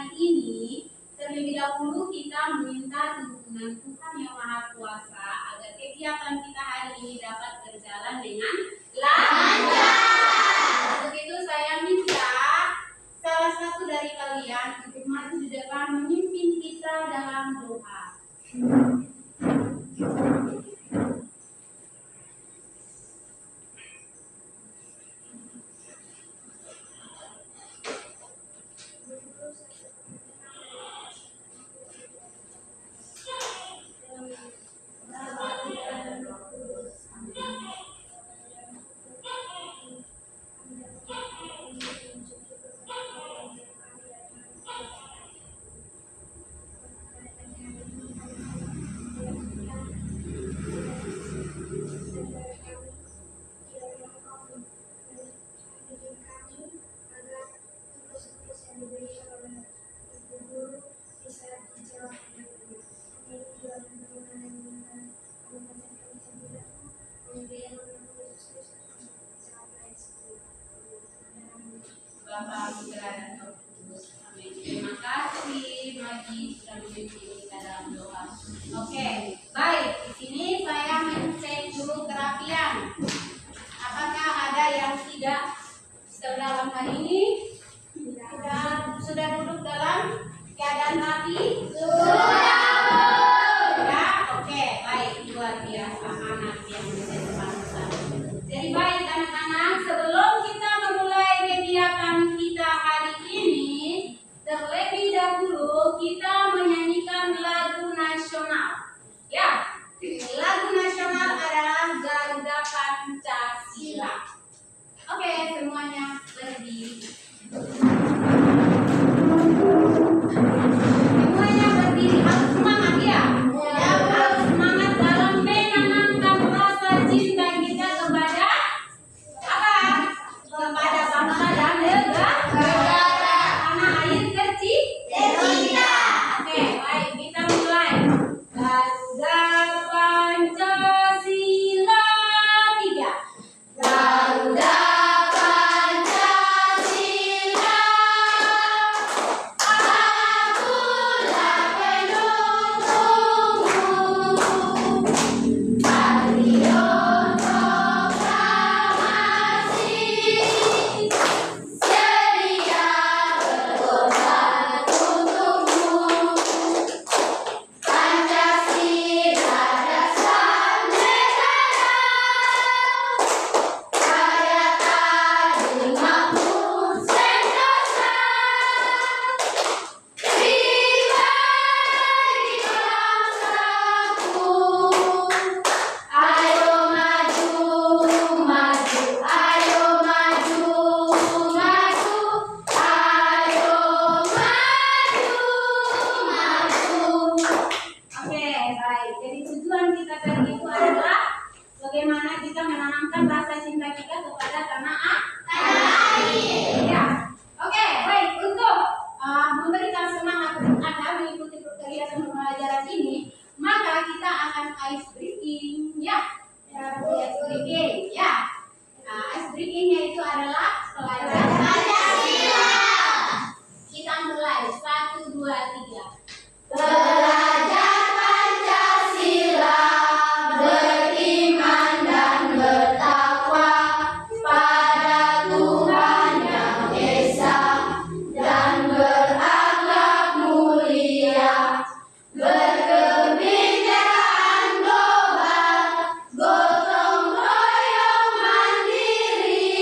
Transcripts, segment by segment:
hari ini, terlebih dahulu kita meminta tuntunan Tuhan Yang Maha Kuasa agar kegiatan kita hari ini dapat berjalan dengan lancar. Untuk itu saya minta salah satu dari kalian untuk maju di depan memimpin kita dalam doa. Bapak Putra dan Roh Kudus. Amin. Terima kasih Magi sudah memimpin kita dalam doa. Oke, baik. Di sini saya mencek dulu kerapian. Apakah ada yang tidak dalam hari ini? Sudah duduk dalam keadaan rapi? Sudah. Ya, oke, baik. Luar biasa anak yang bisa bangsa. Jadi baik anak-anak, sebelum kita memulai kegiatan kita hari ini, terlebih dahulu kita menyanyikan lagu nasional. Ya, lagu nasional adalah Garuda Pancasila. Oke, semuanya berdiri. Semuanya berdiri, harus semangat ya. Harus semangat dalam menanamkan rasa cinta kita kepada apa? Kepada bangsa dan negara. Tanah air tercinta. Oke, baik, kita mulai. Garuda Pancasila 3. Garuda Pancasila, akulah pendukungmu. Patriot proklamasi, sedia berkorban untukmu. Pancasila dasar negara, karya tak makmur sentosa. Pribadi bangsaku, ayo maju, maju, ayo maju, maju, ayo maju, maju. Oke, baik. Jadi tujuan kita tadi itu adalah bagaimana kita menanamkan rasa cinta kita kepada tanah air. Ya. Oke, baik. Untuk memberikan semangat Anda mengikuti kegiatan pembelajaran ini, maka kita akan ice breaking. Ya. Ice breaking. Ya. Ice breakingnya itu adalah pelajaran Pancasila. Kita mulai 1, 2, 3. Belajar Pancasila, beriman dan bertakwa pada Tuhan Yang Esa, dan berakhlak mulia, berkebinekaan global, gotong royong mandiri,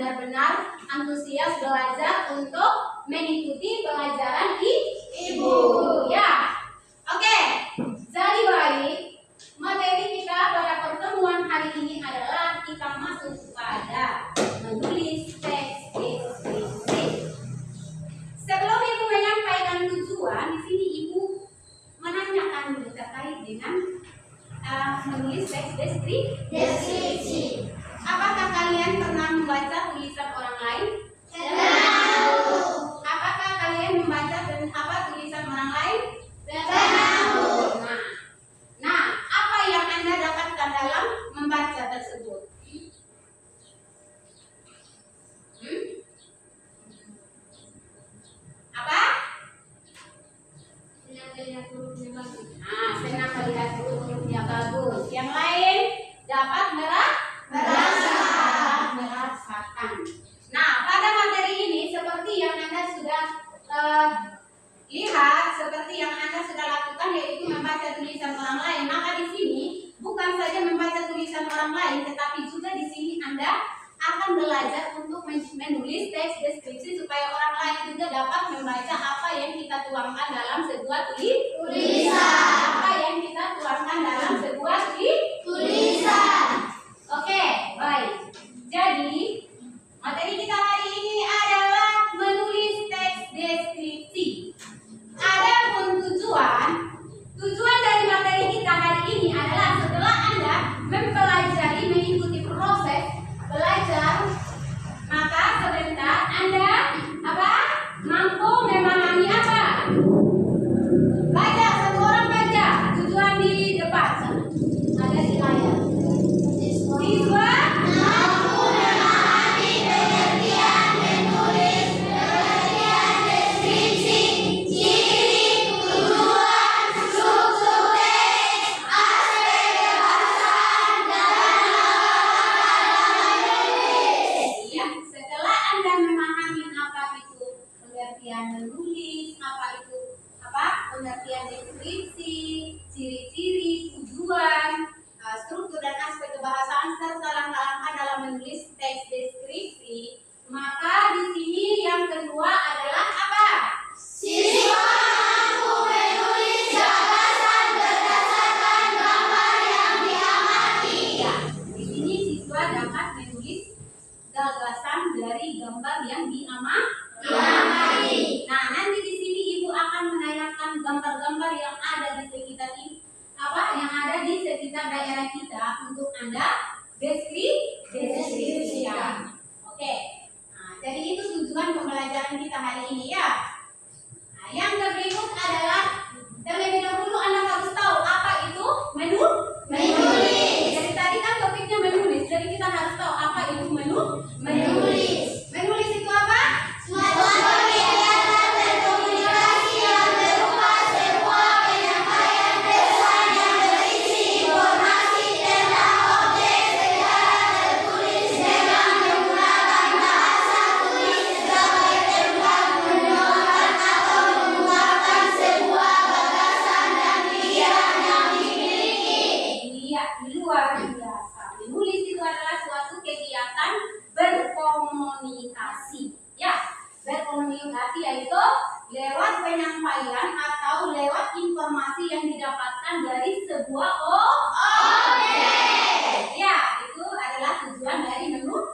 benar-benar antusias belajar untuk mengikuti pelajaran Ibu. Ya. Oke. Jadi baik, materi kita pada pertemuan hari ini adalah kita masuk kepada menulis teks deskripsi. Sebelum Ibu menyampaikan tujuan, di sini Ibu menanyakan dulu terkait dengan menulis teks deskripsi. Apakah kalian pernah membaca tulisan orang lain? Apakah kalian membaca tulisan orang lain? Nah, apa yang Anda dapatkan dalam membaca tersebut? Apa? Senang melihat hurufnya bagus. Senang melihat hurufnya bagus. Yang lain dapat merasakan. Nah, pada materi ini seperti yang Anda sudah lihat, seperti yang Anda sudah lakukan, yaitu membaca tulisan orang lain. Maka di sini bukan saja membaca tulisan orang lain, tetapi juga di sini Anda akan belajar untuk menulis teks deskripsi supaya orang lain juga dapat membaca apa yang kita tuangkan dalam sebuah tulisan. Apa yang kita tuangkan dalam sebuah tulisan. Oke, baik. Jadi materi kita hari ini adalah menulis teks deskripsi. Adapun tujuan dari materi kita hari ini adalah setelah Anda mengikuti proses belajar, maka sebentar Anda mampu memahami apa? Baca, satu orang baca. Tujuan di depan sana. Ada di layar. Siswa mampu memahami pengertian menulis pengertian deskripsi, ciri, tujuan, struktur teks, aspek kebahasan, dan menulis. Ya, setelah Anda memahami apa itu pengertian menulis, pengertian deskripsi, ciri-ciri, tujuan, struktur dan aspek kebahasaan serta langkah-langkah dalam menulis teks deskripsi, maka di sini yang kedua adalah apa? Siswa mampu menulis gagasan berdasarkan gambar yang diamati. Ya, di sini siswa dapat menulis gagasan dari gambar yang diamati. Nah, nanti di sini Ibu akan menanyakan gambar-gambar yang ada di sekitar yang ada di sekitar daerah kita untuk Anda deskripsikan. Oke. Nah, jadi itu tujuan pembelajaran kita hari ini ya. Nah, yang berikut adalah terlebih dahulu Anda harus tahu apa itu menulis. Jadi tadi kan topiknya menulis. Jadi kita harus tahu apa itu menulis. Menulis itu apa? Suatu kegiatan berkomunikasi yang berupa sebuah penyampaian pesan yang berisi informasi tentang objek secara tertulis dengan menggunakan bahasa tulis sebagai tempat menyuarakan atau mengungkapkan sebuah gagasan dan pikiran yang dimiliki. Iya, luar biasa. Menulis itu adalah suatu kegiatan berkomunikasi. Ya, berkomunikasi yaitu lewat penyampaian atau lewat informasi yang didapatkan dari sebuah objek. Ya, itu adalah tujuan dari menulis.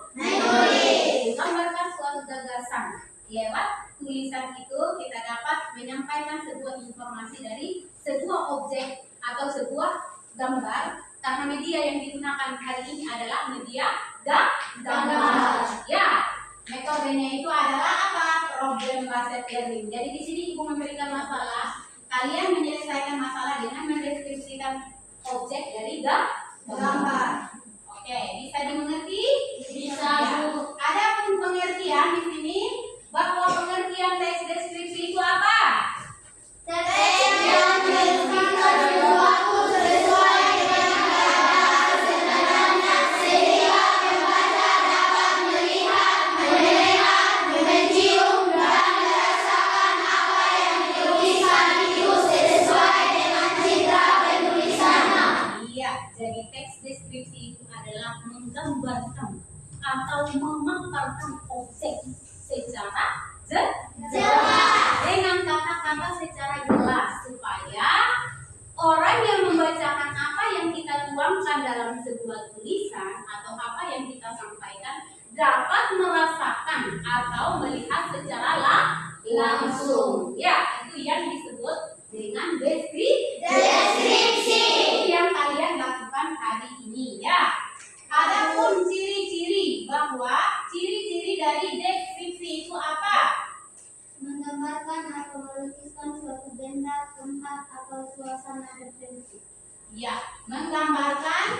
Menggambarkan suatu gagasan. Lewat tulisan itu kita dapat menyampaikan sebuah informasi dari sebuah objek atau sebuah gambar. Karena media yang digunakan hari ini adalah media gambar. Ya, metodenya itu adalah apa? Problem based learning. Jadi di sini Ibu memberikan masalah, kalian menyelesaikan masalah dengan mendeskripsikan objek dari gambar. Oke, bisa dimengerti? Bisa, Bu. Adapun pengertian di sini bahwa pengertian teks deskripsi itu apa? Teks yang menunjukkan sesuatu sesuai dengan keadaan sebenarnya sehingga pembaca dapat melihat, mendengar, mencium dan merasakan apa yang dituliskan itu sesuai dengan citra penulisan. Iya, jadi teks deskripsi itu adalah menggambar merasakan atau melihat secara langsung. Ya, itu yang disebut dengan deskripsi. Itu yang kalian lakukan hari ini ya. Adapun ciri-ciri dari deskripsi itu apa? Menggambarkan atau melukiskan suatu benda, tempat, atau suasana tertentu. Ya, menggambarkan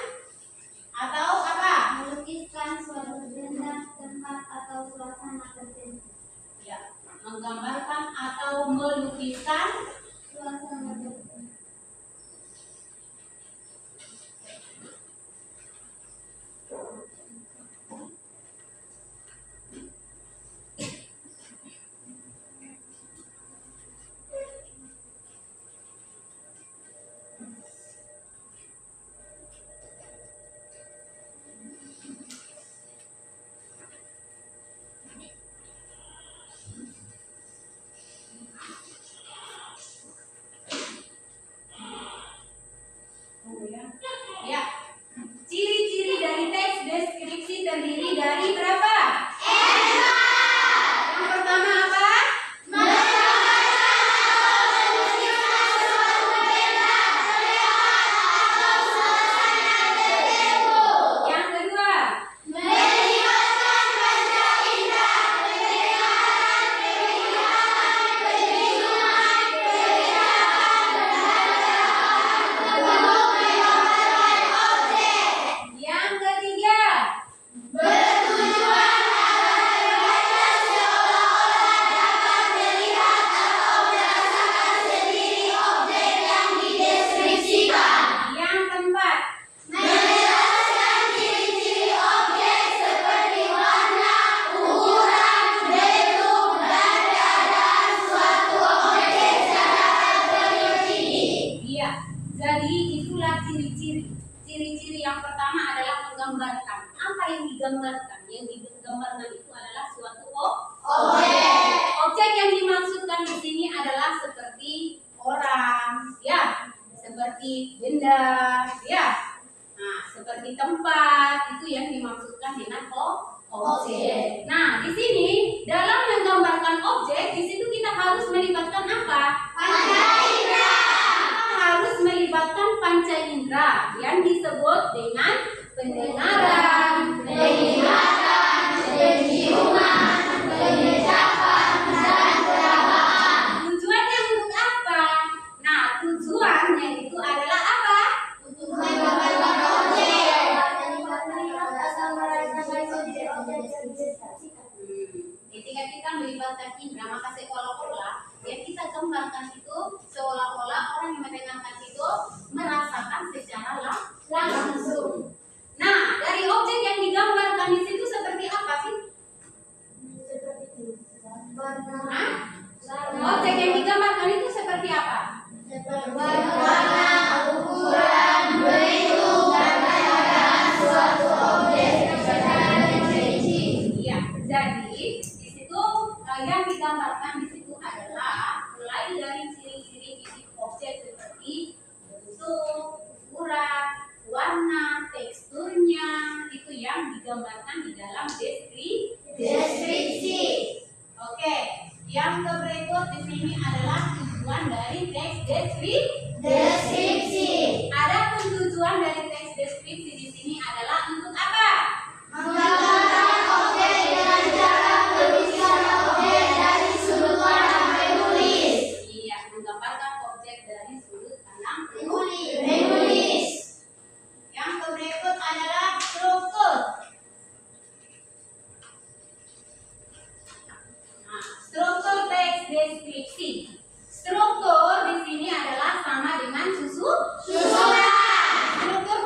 atau apa? Melukiskan suatu benda, tempat, atau suasana tertentu. Ya, menggambarkan atau melukiskan Suasana tertentu. ya. Ciri-ciri dari teks deskripsi terdiri dari berapa? Yang pertama apa? Yang kedua? Yang ketiga? Yang keempat? Iya, jadi itulah ciri-ciri. Ciri-ciri yang pertama adalah menggambarkan. Apa yang digambarkan? Yang digambarkan itu adalah suatu objek. Objek yang dimaksudkan di sini adalah seperti orang, ya, seperti benda, ya. Nah, seperti tempat itu yang dimaksudkan dengan objek. Nah, di sini dalam menggambarkan objek, di situ kita harus melibatkan apa? Kita harus melibatkan panca indera yang disebut dengan pendengaran, penglihatan, penciuman, pengecapan, dan perabaan. Tujuannya untuk apa? Nah, tujuannya itu adalah apa? Untuk menggambarkan objek. Ketika kita melibatkan indera, maka seolah-olah yang kita gambarkan itu seolah-olah orang yang mendengarkan itu merasakan secara langsung. Nah, dari objek yang digambarkan di situ seperti apa sih? Hah? Objek yang digambarkan itu seperti apa? Warna, ukuran, bentuk, dan keadaan suatu objek secara terperinci. Iya, jadi di situ yang digambarkan di situ adalah mulai dari ciri-ciri fisik objek seperti bentuk, ukuran, warna, teksturnya, itu yang digambarkan di dalam deskripsi. Oke, yang berikut di sini adalah tujuan dari teks deskripsi. Adapun tujuan dari teks deskripsi di sini adalah untuk apa? Menggambarkan objek dengan cara melukiskan objek dari sudut pandang penulis. Iya, menggambarkan objek dari sudut pandang Penulis. Yang berikut adalah struktur. Nah, struktur teks deskripsi. Struktur di sini adalah sama dengan susunan. Struktur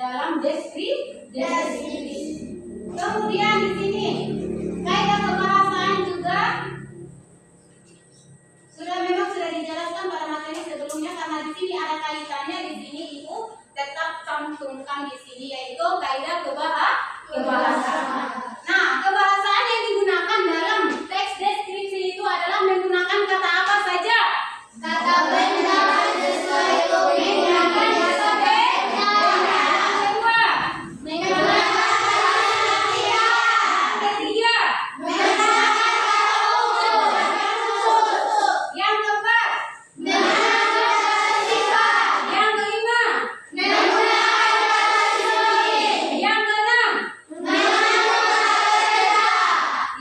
dalam deskripsi. Kemudian di sini kaidah kebahasaan juga sudah dijelaskan pada materi sebelumnya, karena di sini ada kaitannya. Di sini Ibu tetap cantumkan di sini, yaitu kaidah kebahasaan. Nah, kebahasaan yang digunakan dalam teks deskripsi itu adalah menggunakan kata apa saja? Kata benda sesuai Menggunakan kata benda. Yang kedua, menggunakan kata tidak. yang ketiga, Menggunakan kata unsur. yang keempat, Menggunakan kata sifat. yang kelima, Menggunakan kata sinonim. yang keenam, Menggunakan kata beda.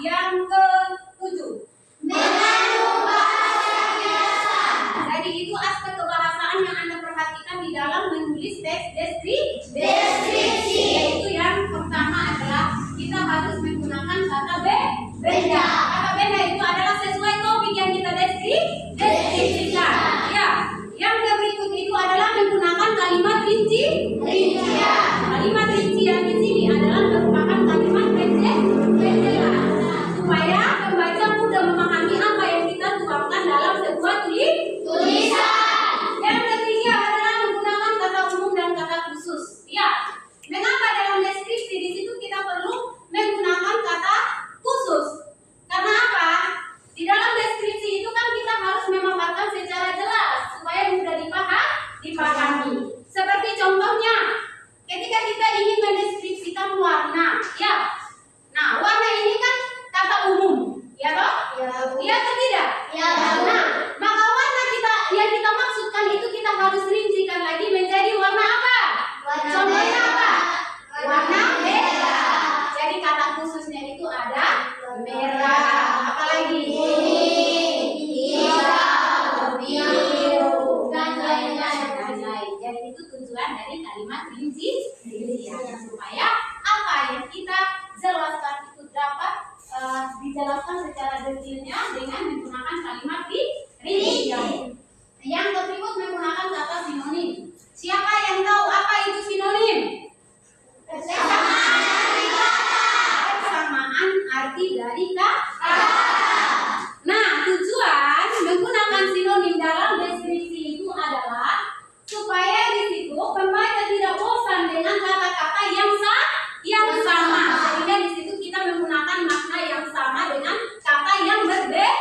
yang ketujuh. Mengandung bahasa kiasan. Jadi itu aspek kebahasaan yang Anda perhatikan di dalam menulis teks Deskripsi. Yaitu yang pertama adalah kita harus menggunakan kata benda. Kata benda itu adalah sesuai topik yang kita deskripsikan. Ya. Yang berikut itu adalah menggunakan kalimat Rincian. Kalimat rincian di sini adalah merupakan kalimat penjelas supaya pembaca mudah memahami apa yang kita tuangkan dalam sebuah Tulisan. Yang ketiga adalah menggunakan kata umum dan kata khusus. Ya, mengapa dalam deskripsi di situ kita perlu menggunakan kata khusus? Karena apa? Di dalam deskripsi itu kan kita harus memaparkan secara jelas supaya mudah dipahami. Seperti contohnya, ketika kita ingin mendeskripsikan warna, ya. Nah, warna ini kan kata umum, ya toh? Iya atau tidak? Ya. Nah, maka warna yang kita maksudkan itu kita harus rincikan lagi menjadi warna apa? Contohnya apa? Warna merah. Jadi kata khususnya itu ada merah, apalagi Hijau, biru, dan lain-lain. Jadi itu tujuan dari kalimat rincian supaya apa yang kita jelaskan itu dapat dijelaskan secara detailnya dengan menggunakan kalimat rincian. Yang berikut menggunakan kata sinonim. Siapa yang tahu apa itu sinonim? Persamaan arti dari kata. Nah, tujuan menggunakan sinonim dalam deskripsi itu adalah supaya di situ pembaca tidak bosan dengan kata-kata yang sama. Sehingga di situ kita menggunakan makna yang sama dengan kata yang berbeda.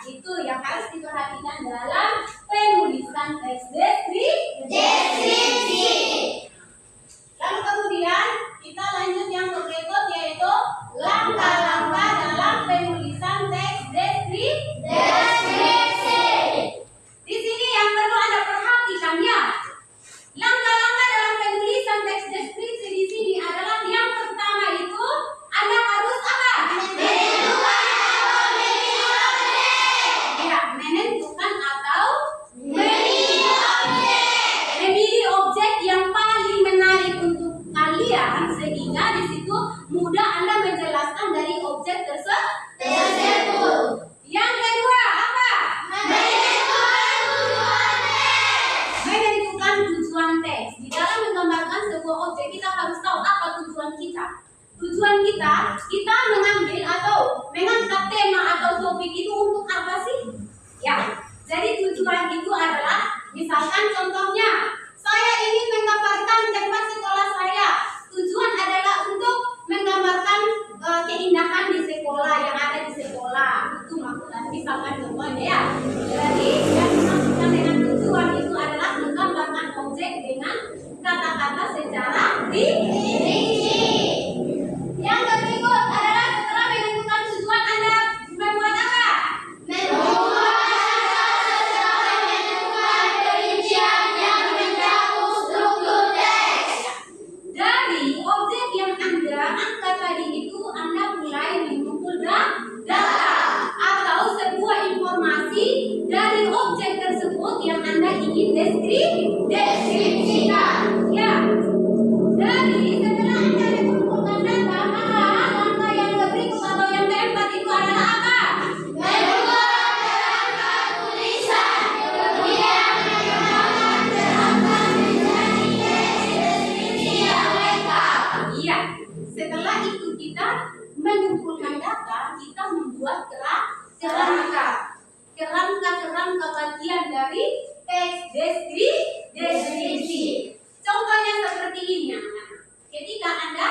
Itu yang harus diperhatikan dalam penulisan teks deskripsi. Lalu kemudian kita lanjut yang berikut, yaitu langkah-langkah dalam penulisan teks deskripsi. Di sini yang perlu Anda perhatikan ya, langkah-langkah dalam penulisan teks deskripsi di sini adalah yang pertama itu Anda harus apa? Menentukan atau memilih objek yang paling menarik untuk kalian, sehingga di situ mudah Anda menjelaskan dari objek tersebut. Yang kedua apa? Menentukan tujuan teks. Di dalam menggambarkan sebuah objek kita harus tahu apa tujuan kita. Tujuan kita mengambil atau mengangkat tema atau topik itu untuk apa sih? Ya, jadi tujuan itu adalah, misalkan contohnya, saya ingin menggambarkan tempat sekolah saya. Tujuan adalah untuk menggambarkan keindahan di sekolah, yang ada di sekolah. Itu maksudnya, misalkan contohnya ya. Jadi yang dimaksudkan dengan tujuan itu adalah menggambarkan objek dengan kata-kata secara rinci. Yang berikut adalah setelah menentukan tujuan Anda membuat apa? Dari objek yang Anda angkat tadi itu Anda mulai mengumpul data atau sebuah informasi dari objek tersebut yang Anda ingin deskripsikan. Ya, dari ini anak-anak. Ketika Anda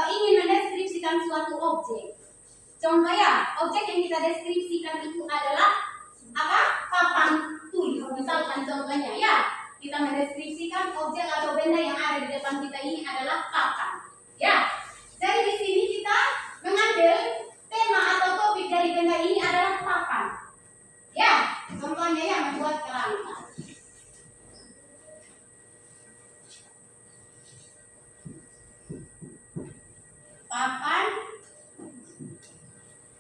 ingin mendeskripsikan suatu objek, contoh ya, objek yang kita deskripsikan itu adalah apa? Papan tulis. Misalkan contohnya ya, kita mendeskripsikan objek atau benda yang ada di depan kita ini adalah papan. Ya, jadi di sini kita mengambil tema atau topik dari benda ini adalah papan. Ya, contohnya ya, membuat kerangka. Papan.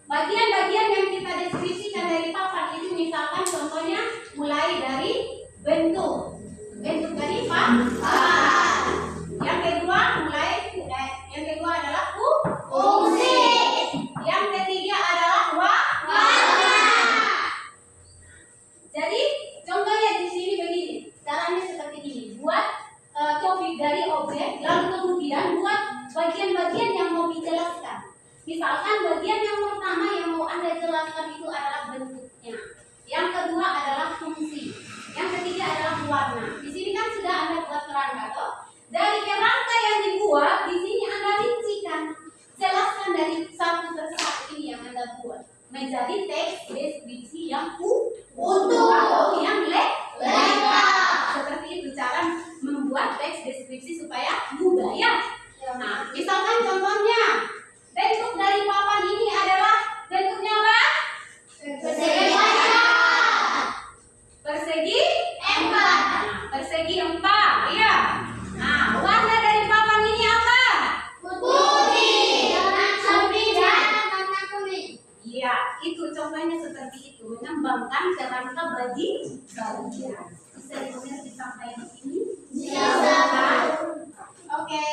Bagian-bagian yang kita deskripsikan dari papan itu misalkan contohnya mulai dari bentuk dari papan. Yang kedua yang kedua adalah fungsi. Yang ketiga adalah warna. Jadi contohnya di sini begini, caranya seperti ini. Buat topik dari objek, lalu kemudian buat bagian-bagian yang mau dijelaskan. Misalkan bagian yang pertama yang mau Anda jelaskan itu adalah bentuknya. Yang kedua adalah fungsi. Yang ketiga adalah warna. Di sini kan sudah Anda buat kerangka toh. Dari kerangka yang dibuat, di sini Anda rincikan. Jelaskan dari satu persatu ini yang Anda buat menjadi teks deskripsi yang utuh atau yang lengkap. Seperti itu cara membuat teks deskripsi supaya mudah ya. Nah, misalkan contohnya bentuk dari papan ini adalah bentuknya apa? Persegi 4. Nah, persegi 4, ya. Nah, warna dari papan ini apa? Putih, warna putih dan warna kuning. Iya, itu contohnya seperti itu, mengembangkan kerangka bagian. Bisa dimengerti sampai di sini? Bisa. Oke.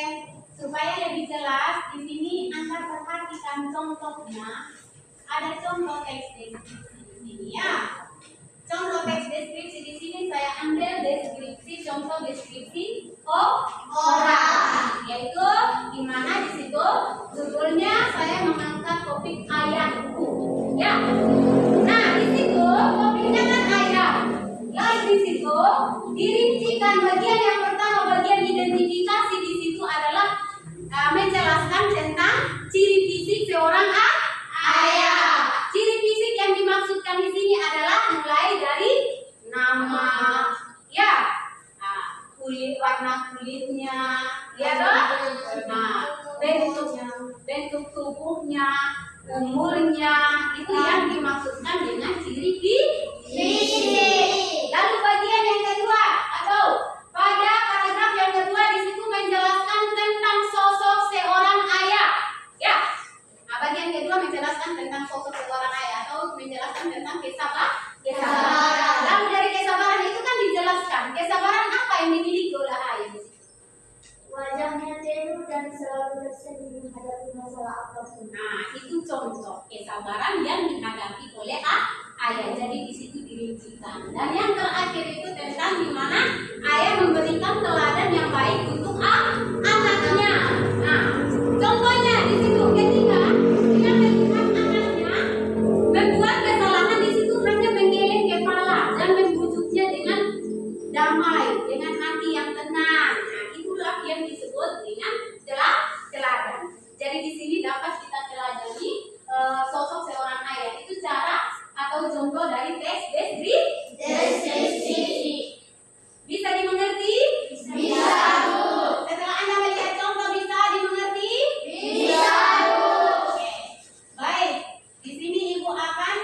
Supaya lebih jelas, di sini Anda perhatikan contohnya. Ada contoh teks deskripsi di sini ya. Contoh teks deskripsi di sini saya ambil contoh deskripsi orang, yaitu di mana di situ judulnya saya mengangkat topik ayahku. Ya. Nah, di situ topiknya kan ayah. Lalu di situ dirincikan bagian yang pertama, bagian identifikasi di situ adalah menjelaskan tentang ciri fisik seorang ayah. Ciri fisik yang dimaksudkan di sini adalah mulai dari nama, ya, kulit, warna kulitnya, ya toh, bentuk tubuhnya, umurnya, itu yang dimaksudkan dengan ciri fisik. Lalu bagian yang kedua atau pada paragraf yang kedua di situ menjelaskan tentang sosok seorang ayah. Ya. Nah, bagian kedua menjelaskan tentang sosok seorang ayah atau menjelaskan tentang kesabaran. Lalu dari kesabaran itu kan dijelaskan kesabaran apa yang dimiliki oleh ayah. Wajahnya teduh dan selalu bersedia menghadapi masalah apapun. Nah, itu contoh kesabaran yang dihadapi oleh ayah. Jadi di situ dirincikan. Dan yang terakhir itu tentang di mana ayah memberikan teladan yang baik untuk anaknya. Nah, contohnya di situ ketika dia melihat anaknya membuat kesalahan, di situ hanya menggeleng kepala dan membujuknya dengan damai, dengan hati yang tenang. Nah, itulah yang disebut dengan teladan. Jadi di sini dapat kita teladani sosok seorang ayah. Itu cara atau contoh dari teks deskripsi. Bisa dimengerti? Bisa. Setelah Anda melihat contoh, bisa dimengerti? Bisa. Oke. Baik. Di sini Ibu akan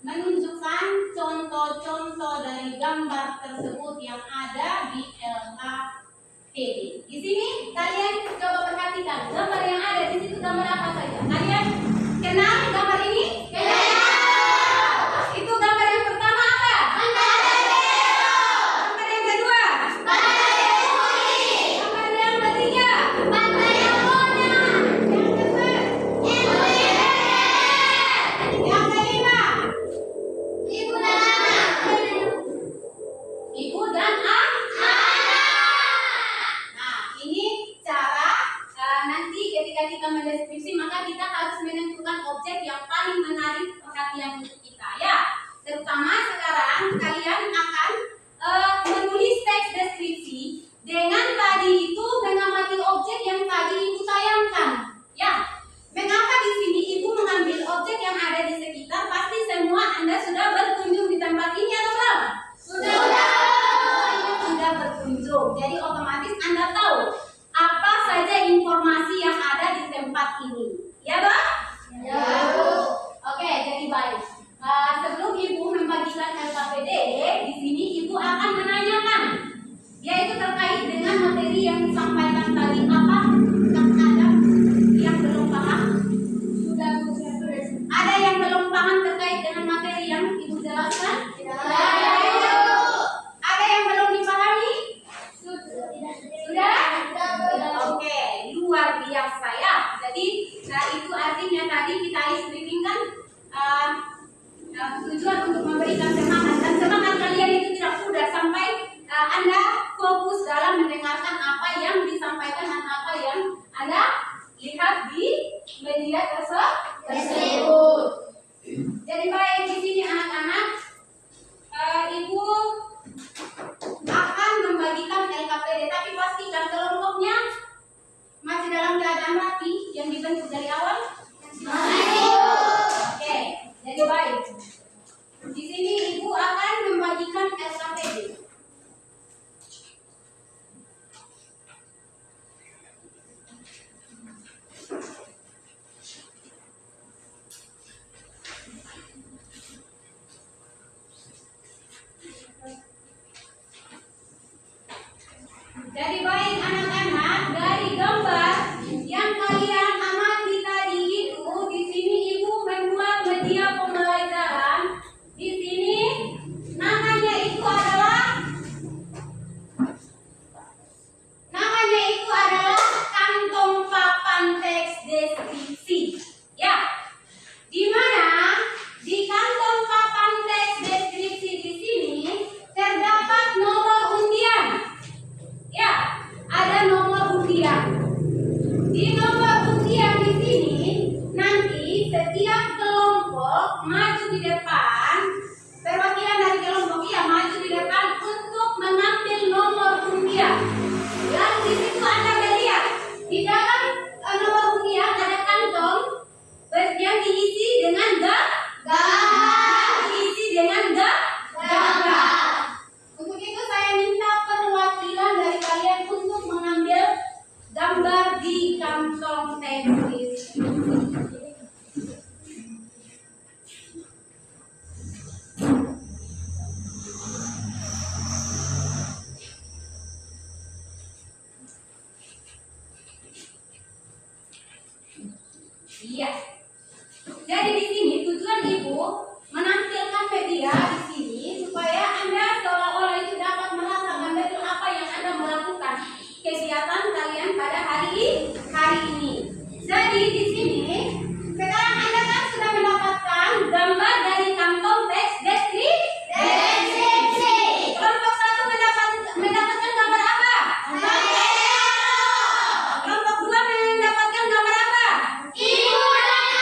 menunjukkan contoh-contoh dari gambar tersebut yang ada di LKPD. Di sini kalian coba perhatikan gambar yang ada di situ, gambar apa saja? Kalian kenal gambar ini? Itu gambar yang pertama apa? Gambar yang kedua? Gambar yang ketiga? Yang keempat? Yang kelima? Ibu dan anak. Nah, ini cara nanti ketika kita mendeskripsi, maka kita harus menentukan objek yang yang disampaikan tadi apa? Kak Adam, yang belum paham? Ada yang belum paham terkait dengan materi yang Ibu jelaskan? Ada yang belum dipahami? Sudah? Oke, luar biasa ya. Jadi itu artinya tadi kita briefing kan tujuan untuk memberikan semangat, dan semangat kalian itu tidak mudah sampai Anda fokus dalam mendengarkan apa yang disampaikan dan apa yang Anda lihat di media tersebut. Jadi baik, di sini anak-anak, Ibu akan membagikan LKPD, tapi pastikan kelompoknya masih dalam keadaan rapi yang dibentuk dari awal. Oke, jadi baik. Di sini Ibu akan membagikan LKPD. Jadi baik anak-anak, dari gambar yang kalian amati tadi itu, di sini Ibu membuat media pembelajaran. Di sini namanya itu adalah kantong papan teks deskripsi. Ya, di mana di kantong papan teks deskripsi di sini terdapat nomor undian. Ya, ada nomor undian. Di nomor undian di sini nanti setiap kelompok maju di depan, perwakilan dari kelompok ya maju di depan untuk mengambil nomor undian. Lalu di situ Anda melihat di dalam nomor undian ada kantong yang diisi dengan gambar. Untuk itu saya minta perwakilan dari kalian untuk mengambil gambar di kantong teks. Iya. Jadi di sini tujuan Ibu menampilkan media di sini supaya Anda seolah-olah itu dapat merasakan betul apa yang Anda melakukan kegiatan kalian pada hari ini. Jadi di sini sekarang Anda kan sudah mendapatkan gambar dari kantong teks deskripsi. Kelompok 1 mendapatkan gambar apa? Kelompok 2 mendapatkan gambar apa? Ibu dan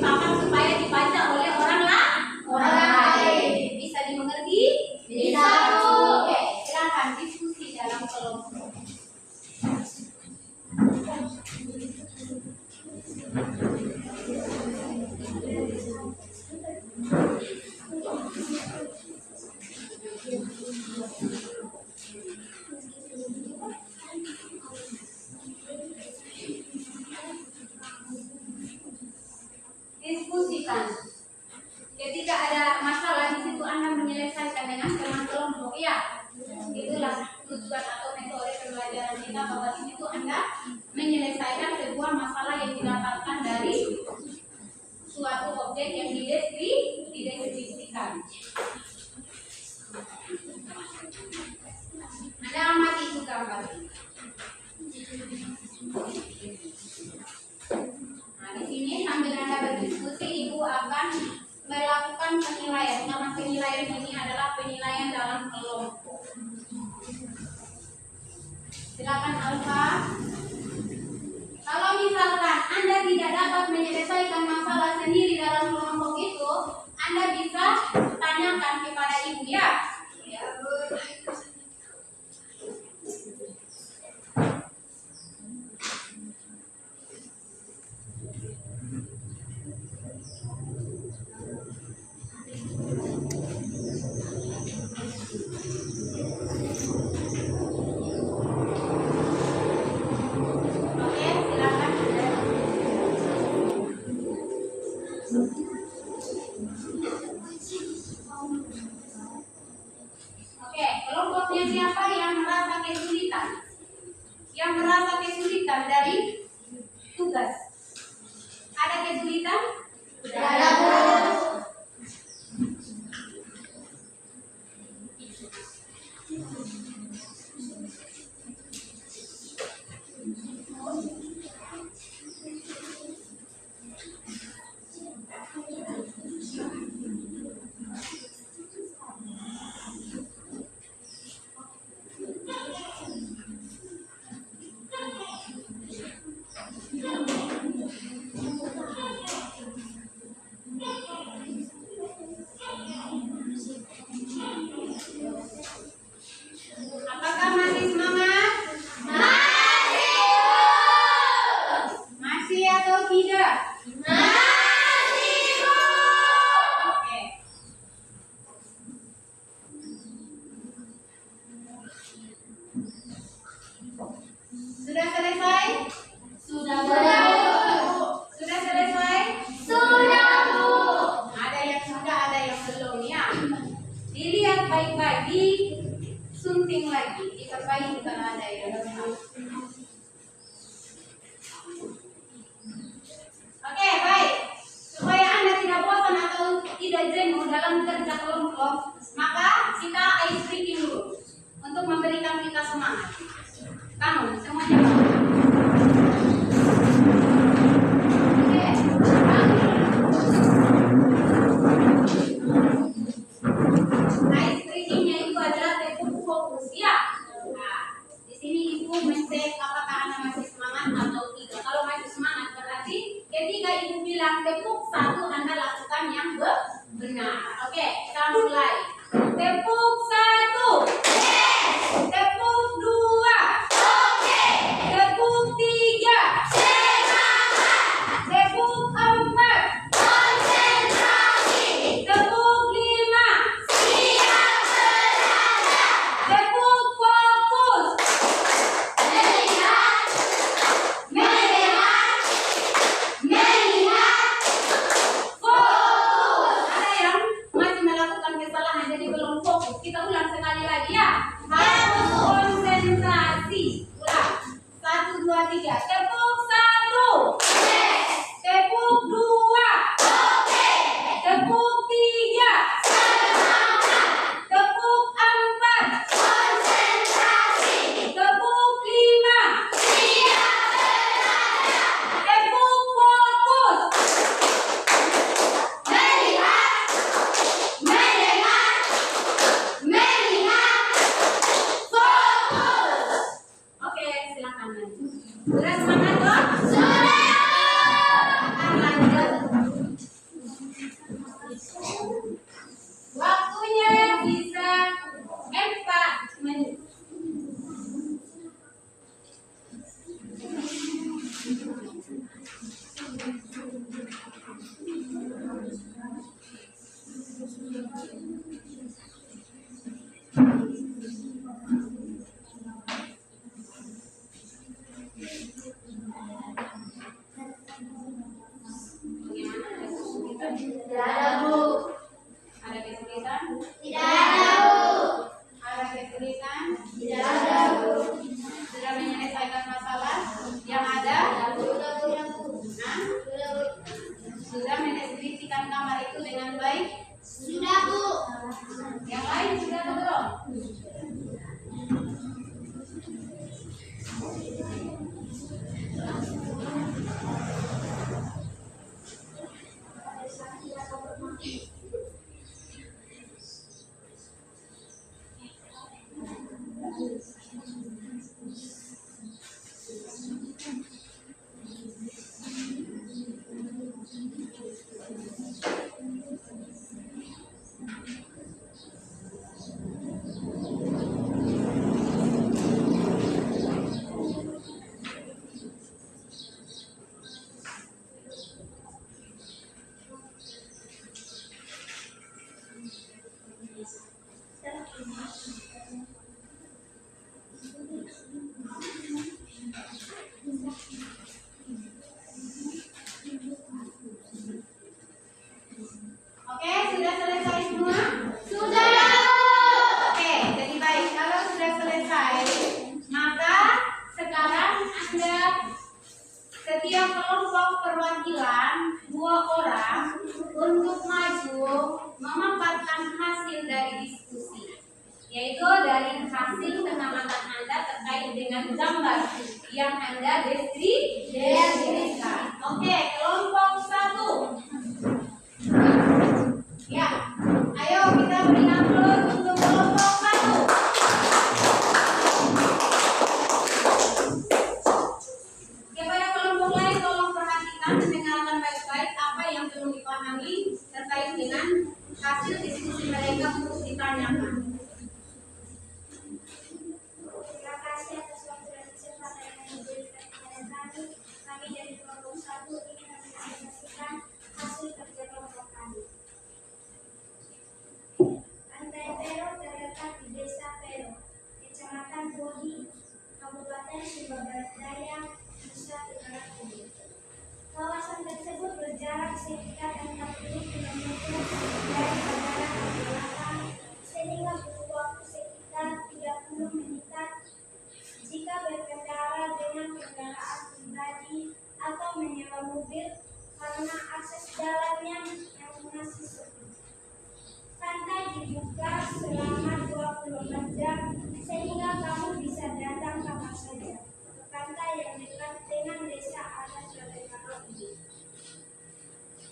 sepakat supaya dibaca oleh orang lain. Bisa dimengerti? Bisa, Bu. Oke, silakan diskusi dalam kelompok. Diskusikan. Ketika ada masalah di situ Anda menyelesaikan dengan teman kelompok ya. Itulah tujuan atau metode pembelajaran kita, bahwa di situ Anda menyelesaikan sebuah masalah yang didapatkan dari suatu objek yang dideskripsikan. Anda amati itu gambar. Nah, di sini sambil Anda berdiskusi, Ibu akan melakukan penilaian. Nama penilaian ini adalah penilaian dalam kelompok. Silakan Alfa. Kalau misalkan Anda tidak dapat menyelesaikan masalah sendiri dalam kelompok itu, Anda bisa tanyakan kepada Ibu ya. Ya, Bu. Oke, kelompoknya siapa yang merasa kesulitan? Yang merasa kesulitan dari tugas? Ada kesulitan? Ada, Bu. Apakah masih semangat? Masih, Bu. Masih atau tidak? Masih, Bu. Oke. Sudah selesai? Sudah, Bu. Sudah selesai? Sudah, Bu. Ada yang sudah, ada yang belum ya. Dilihat baik-baik, disunting lagi, diperbaiki kalau ada yang salah. Oke, baik. Supaya Anda tidak bosan atau tidak jenuh dalam kerja kelompok, maka kita ice breaking dulu untuk memberikan kita semangat. Bangun, semuanya bangun. Oke, bangun. Ice breakingnya itu adalah teknik fokus ya. Nah, di sini Ibu mencek apakah Anda masih semangat atau tidak. Kalau masih semangat berarti ketika Ibu bilang tepuk 1, Anda lakukan yang benar. Oke, kita mulai. Tepuk 1. Tepuk 2. Tepuk 3. Tepuk 4. Tepuk 5. Tepuk fokus. Fokus. Ada yang masih melakukan kesalahan jadi belum fokus. itu dengan baik? Sudah, Bu. Yang lain sudah belum? Oke, sudah selesai semua? Sudah. Oke, jadi baik. Kalau sudah selesai, maka sekarang Anda setiap kelompok perwakilan 2 orang untuk maju memaparkan hasil dari diskusi, yaitu dari hasil pengamatan Anda terkait dengan gambar yang Anda deskripsikan. Oke, kelompok 1. Ya, ayo kita beri aplaus untuk kelompok 1. Kepada kelompok lain tolong perhatikan, mendengarkan baik-baik apa yang perlu dipahami terkait dengan hasil diskusi mereka untuk ditanyakan. Terima kasih atas waktu dan kesempatan yang diberikan kepada kami. Kami dari kelompok 1 ingin menyampaikan hasil kerja kelompok kami. Pantai Pero terletak di Desa Pero, Kecamatan Bodi, Kabupaten Sumba Barat Daya, Nusa Tenggara Timur. Kawasan tersebut berjarak sekitar 40 km dari Bandara Abdullah, sehingga butuh waktu sekitar 30 menitan jika berkendara dengan kendaraan pribadi atau menyewa mobil karena akses jalannya yang masih sepi. Pantai dibuka selama 24 jam sehingga kamu bisa datang kapan saja ke pantai yang dekat dengan desa adat Balekaro ini.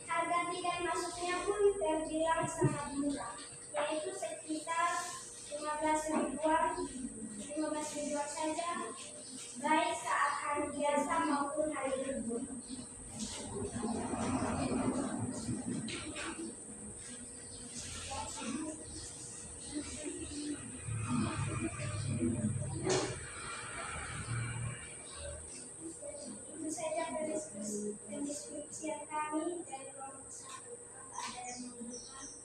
Harga tiket masuknya pun terbilang sangat murah, yaitu sekitar 15 ribuan saja, baik saat hari biasa maupun hari libur. Itu saja pendiskusian kami dari kelompok 1. Apa ada yang mau bertanya?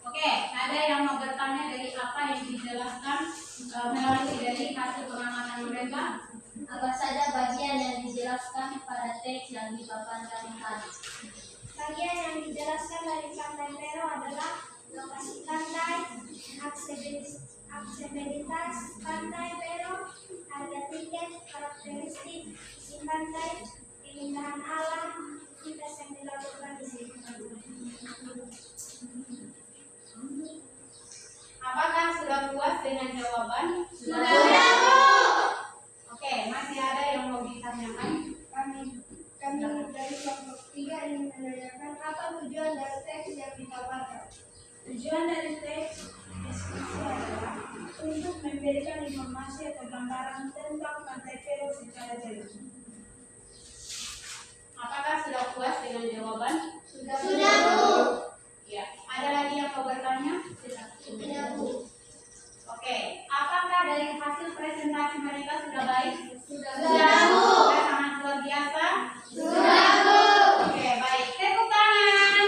Oke, ada yang mau bertanya dari apa yang dijelaskan melalui dari hasil pengamatan mereka? Apa saja bagian yang dijelaskan pada teks yang dipaparkan tadi? Bagian yang dijelaskan dari Pantai Pero adalah lokasi pantai, aksesibilitas pantai Pero, harga tiket, karakteristik isi pantai, keindahan alam, aktivitas yang dilakukan di sini. Apakah sudah puas dengan jawaban? Sudah, Bu. Oke, masih ada yang mau ditanyakan? Kami dari kelompok 3 ingin menanyakan apa tujuan dari teks yang dipaparkan. Tujuan dari teks diskusi adalah untuk memberikan informasi atau gambaran tentang Pantai Pero secara jelas. Apakah sudah puas dengan jawaban? Sudah, Bu. Ya. Ada lagi yang mau bertanya? Sudah, Bu. Oke. Apakah dari hasil presentasi mereka sudah baik? Sudah, Bu. Sudah sangat luar biasa? Sudah, Bu. Oke, baik. Tepuk tangan.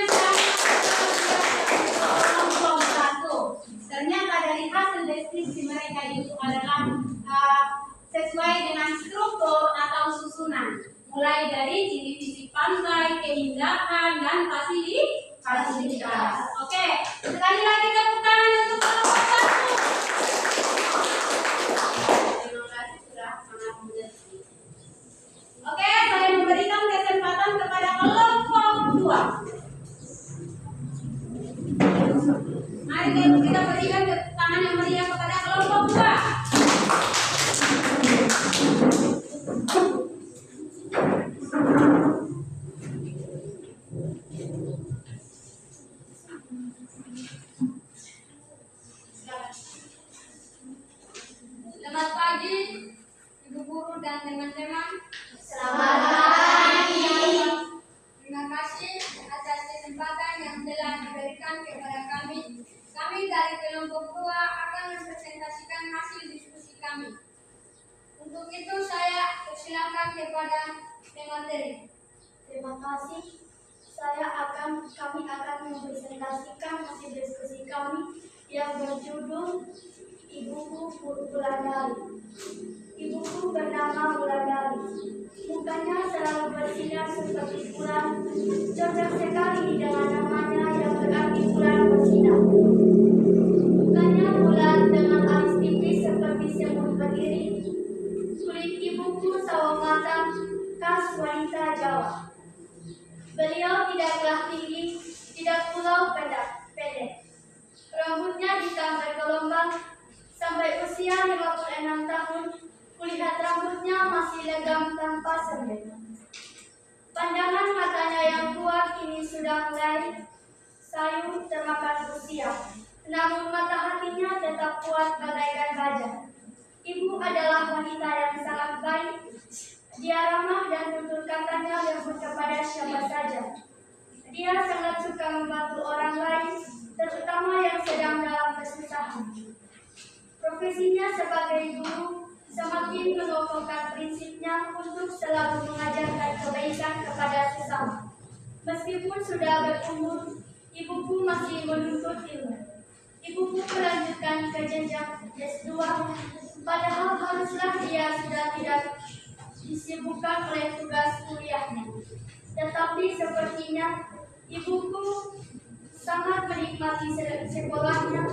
Kelompok 1. Ternyata dari hasil deskripsi mereka itu adalah sesuai dengan struktur atau susunan. Mulai dari ciri fisik pantai, keindahan, dan fasilitas. Oke, sekali lagi tepuk tangan untuk kelompok 1. Terima kasih sudah sangat mengerti. Oke, saya memberikan kesempatan kepada kelompok 2. kepada kami. Kami dari kelompok 2 akan mempresentasikan hasil diskusi kami. Untuk itu saya persilakan kepada pemateri. Terima kasih. Kami akan mempresentasikan hasil diskusi kami yang berjudul Ibuku Wulandari. Ibuku bernama Wulandari. Mukanya selalu bersinar seperti bulan. Cocok sekali dengan namanya yang berarti bulan bersinar. Mukanya bulat dengan alis tipis seperti semut berdiri. Kulit ibuku sawo matang, khas wanita Jawa. Beliau tidaklah tinggi, tidak pula pendek. Rambutnya hitam bergelombang. Sampai usia 56 tahun, kulihat rambutnya masih legam tanpa sembet. Pandangan matanya yang kuat kini sudah mulai sayu termakan usia. Namun mata hatinya tetap kuat bagaikan baja. Ibu adalah wanita yang sangat baik. Dia ramah dan tutur katanya lembut kepada siapa saja. Dia sangat suka membantu orang lain, terutama yang sedang dalam kesusahan. Profesinya sebagai guru semakin mengokohkan prinsipnya untuk selalu mengajarkan kebaikan kepada sesama. Meskipun sudah berumur, ibuku masih menuntut ilmu. Ibuku melanjutkan ke jenjang S2, padahal haruslah dia sudah tidak disibukkan oleh tugas kuliahnya. Tetapi sepertinya ibuku sangat menikmati sekolahnya.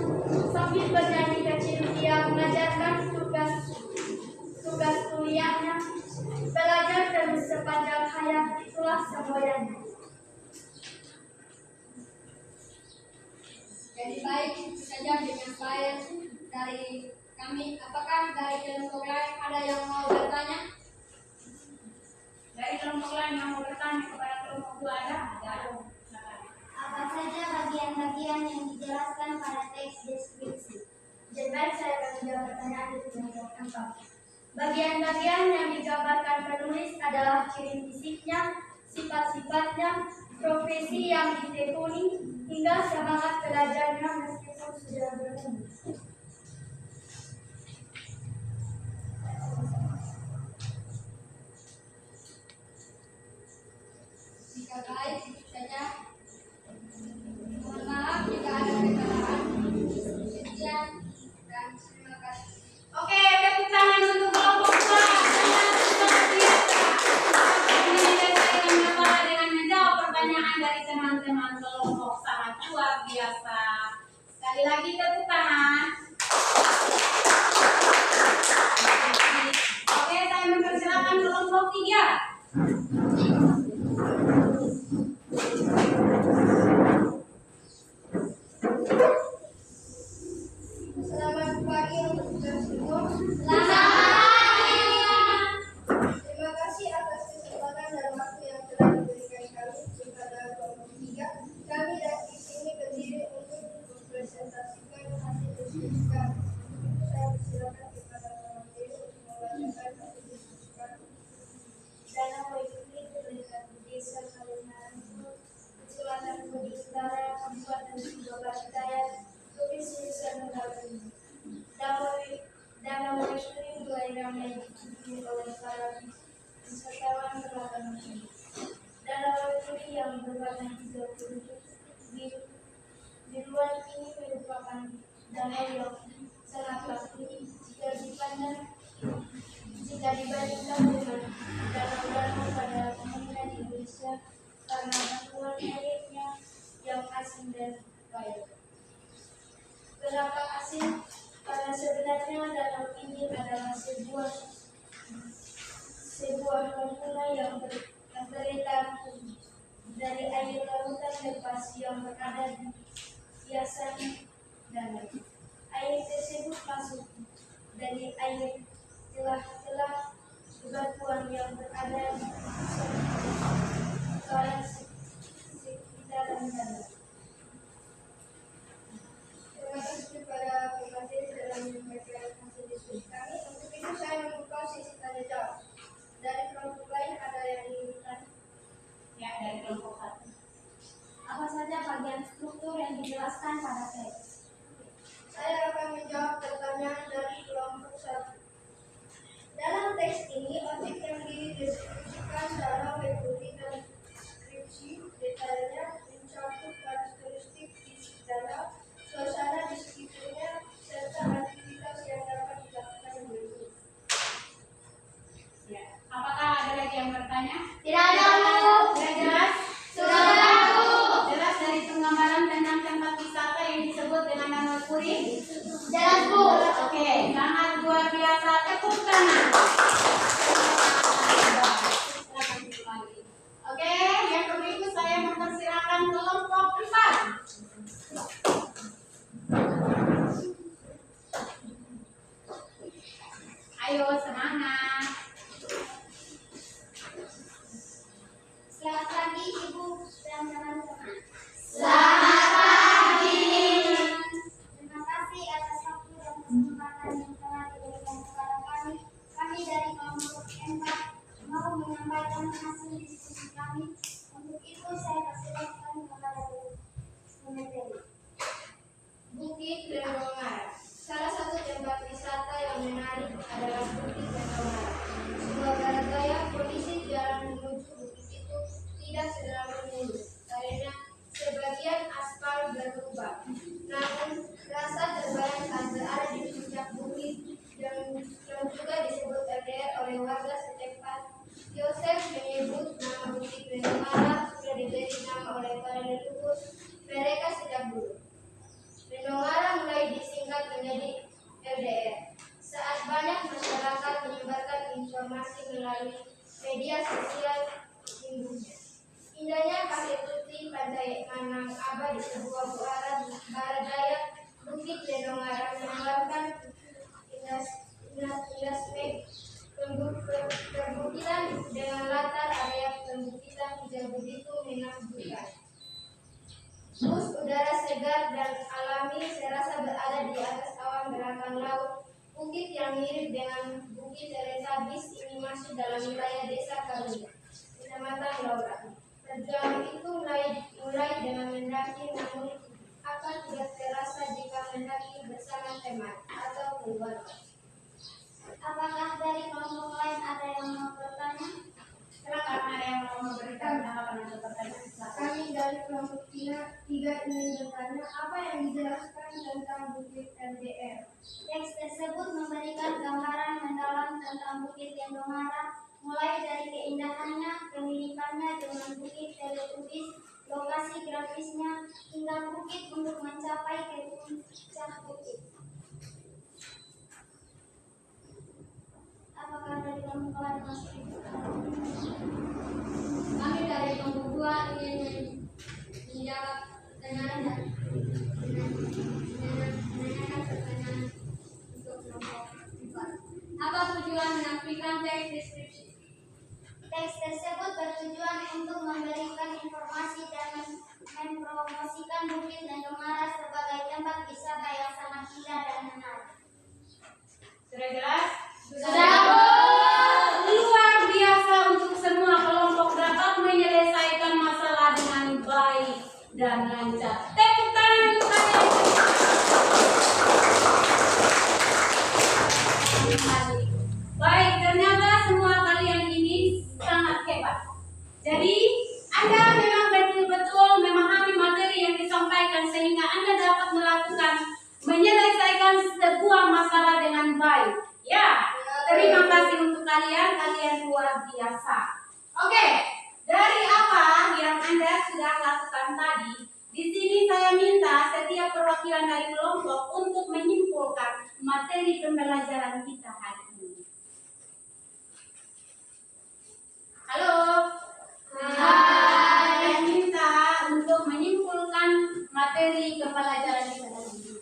Sambil bernyanyi kecil dia mengajarkan tugas kuliahnya. Belajar terus sepanjang hayat, itulah semboyannya. Jadi baik, itu saja dengan baik dari kami. Apakah dari kelompok lain ada yang mau bertanya? Dari kelompok lain yang mau bertanya kepada kelompok 2 ada? Apa saja bagian-bagian yang dijelaskan pada teks deskripsi? Baik, saya akan menjawab pertanyaan di kelompok 4. Bagian-bagian yang digambarkan penulis adalah ciri fisiknya, sifat-sifatnya, profesi yang ditekuni, hingga semangat belajarnya meskipun sudah berumur. Jika baik, itu saja. Mohon maaf jika ada kesalahan. Sekian dan terima kasih. Oke, tepuk tangan untuk kelompok 2. Sangat biasa. Menyelesaikan masalah dengan menjawab pertanyaan dari teman-teman kelompok sangat luar biasa. Sekali lagi tepuk tangan. Oke, saya mempersilakan kelompok 3. Selamat pagi untuk kita semua. Terima kasih atas kesempatan dan waktu yang telah diberikan kami kepada kelompok 3. Kami di sini berdiri untuk mempresentasikan hasil diskusi kami. Saya persilakan kepada pemateri untuk membacakan hasil diskusi kami. Dana Waikiki terlihat di Desa Kalimantan, Kecamatan Budi Utara, Kabupaten Sumba Barat Daya, Provinsi Nusa Tenggara Timur. Dana Waikiki mulai ramai dikunjungi oleh para wisatawan beragam macam. Dana Waikiki yang berwarna hijau biruan ini merupakan danau yang sangatlah unik jika dibandingkan dengan danau-danau pada umumnya di Indonesia karena bantuan airnya yang asin dan baik. Kenapa asin? Karena sebenarnya danau ini adalah sebuah formula yang tertampung dari air lautan lepas yang berada di hiasan danau. Air tersebut masuk dari air celah-celah bebatuan yang berada di sekitaran danau. Terima kasih kepada pemateri dalam menyampaikan hasil diskusi kami. Untuk itu saya membuka sesi tanya jawab. Dari kelompok lain ada yang ingin bertanya? Ya, dari kelompok 1. Apa saja bagian struktur yang dijelaskan oleh para leluhur mereka sejak dulu. Donggara mulai disingkat menjadi LDR saat banyak masyarakat menyebarkan informasi melalui media sosial minggunya. Indahnya pasir putih pantai Manang Aba di sebuah barat daya Bukit Donggara menawarkan indah perbukitan dengan latar area perbukitan hijau begitu menakjubkan. Bus udara segar dan alami serasa berada di atas awan belakang laut. Bukit yang mirip dengan Bukit Teletabis ini masuk dalam wilayah desa Karuya, Kecamatan Laura. Perjuangan itu mulai dengan mendaki, namun akan tidak terasa jika mendaki bersama teman atau keluarga. Apakah dari kelompok lain ada yang mau bertanya? Silakan, ada yang mau memberikan tanggapan atau pertanyaan? Silakan. Kami dari kelompok tiga ingin bertanya apa yang dijelaskan tentang Bukit LDR. Teks tersebut memberikan gambaran mendalam tentang Bukit Donggara, mulai dari keindahannya, kemiripannya dengan Bukit Teletubbies, lokasi grafisnya, hingga bukit untuk mencapai ke puncak bukit. Apakah dari kelompok lain masih Kami dari kelompok 2 ingin menjawab pertanyaan dan menanyakan pertanyaan untuk kelompok 4. Apa tujuan menampilkan teks deskripsi? Teks tersebut bertujuan untuk memberikan informasi dan mempromosikan Bukit Donggara sebagai tempat wisata yang sangat indah dan menarik. Sudah jelas? Sudah. Luar biasa untuk semua kelompok dapat menyelesaikan masalah dengan baik dan lancar. Tepuk tangan untuk kalian. Baik, ternyata semua kalian ini sangat hebat. Jadi, Anda memang betul-betul memahami materi yang disampaikan sehingga Anda dapat menyelesaikan sebuah masalah dengan baik. Ya, terima kasih untuk kalian luar biasa. Oke, dari apa yang Anda sudah lakukan tadi, di sini saya minta setiap perwakilan dari kelompok untuk menyimpulkan materi pembelajaran kita hari ini. Halo. Saya minta untuk menyimpulkan materi pembelajaran kita hari ini.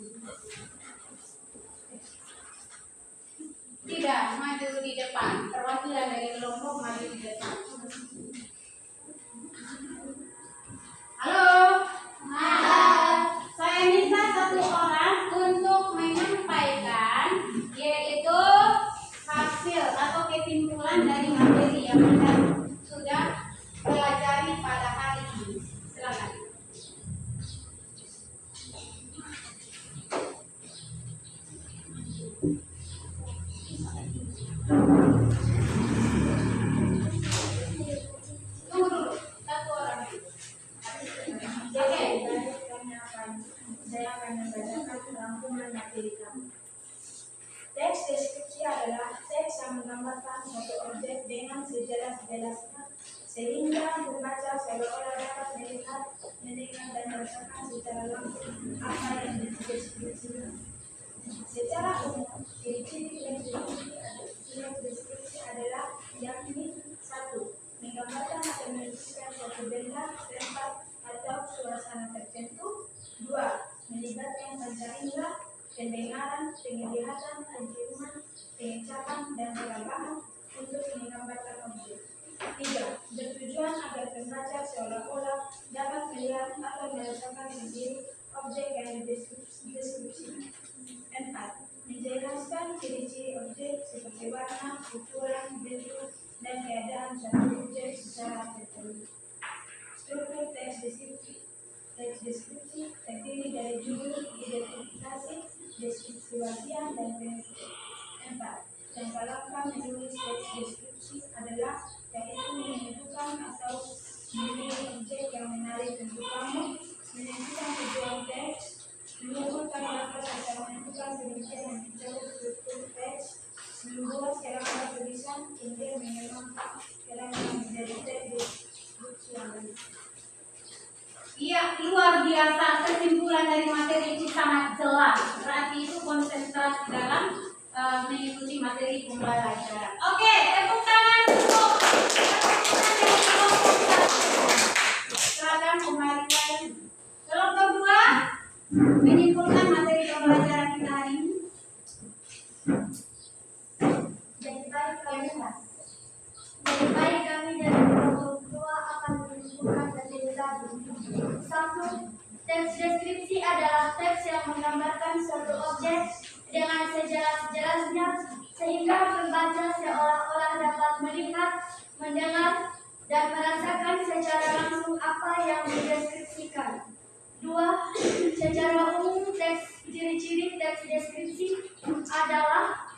Tidak, maju di depan. Perwakilan dari kelompok maju di depan. Halo. Saya minta satu orang untuk menyampaikan yaitu hasil atau kesimpulan dari materi yang Anda sudah pelajari pada hari ini. Silakan. Tunggu dulu, satu orang. Oke. Saya akan membacakan rangkuman materi kami. Teks deskripsi adalah teks yang menggambarkan suatu objek dengan sejelas-jelasnya sehingga pembaca seolah-olah dapat melihat, mendengar dan merasakan secara langsung apa yang dideskripsikan. Secara umum, ciri-ciri teks deskripsi adalah yakni 1. Menggambarkan atau melukiskan suatu benda, tempat, atau suasana tertentu. 2. Melibatkan panca indera, pendengaran, penglihatan, penciuman, pengecapan, dan perambahan untuk menggambarkan objek. 3. Bertujuan agar pembaca seolah-olah dapat melihat atau merasakan sendiri objek yang dideskripsikan. 4. Menjelaskan ciri-ciri objek seperti warna, ukuran, bentuk, dan keadaan suatu objek secara tertentu. Struktur teks deskripsi. Teks deskripsi terdiri dari judul, identifikasi, deskripsi bagian, dan penutup. 4. Langkah-langkah menulis teks deskripsi adalah yaitu menentukan atau memilih objek yang menarik untuk kamu, menentukan tujuan teks, mengumpulkan lafaz atau menentukan demikian yang dijauh struktur teks, membuat kerangka tulisan hingga mengembangkan kerangka menjadi teks deskripsi yang baik. luar biasa. Kesimpulan dari materi ini sangat jelas. Berarti itu konsentrasi dalam mengikuti materi pembelajaran. Oke, tepuk tangan untuk kelompok dari kelompok 1. Silakan kembali lagi. Kelompok 2 menyimpulkan materi pembelajaran kita hari ini. Baik kami dari kelompok 2 akan menyimpulkan materi tadi. 1. Teks deskripsi adalah teks yang menggambarkan suatu objek dengan sejelas-jelasnya sehingga pembaca seolah-olah dapat melihat, mendengar, dan merasakan secara langsung apa yang dideskripsikan. 2. Secara umum ciri-ciri teks deskripsi adalah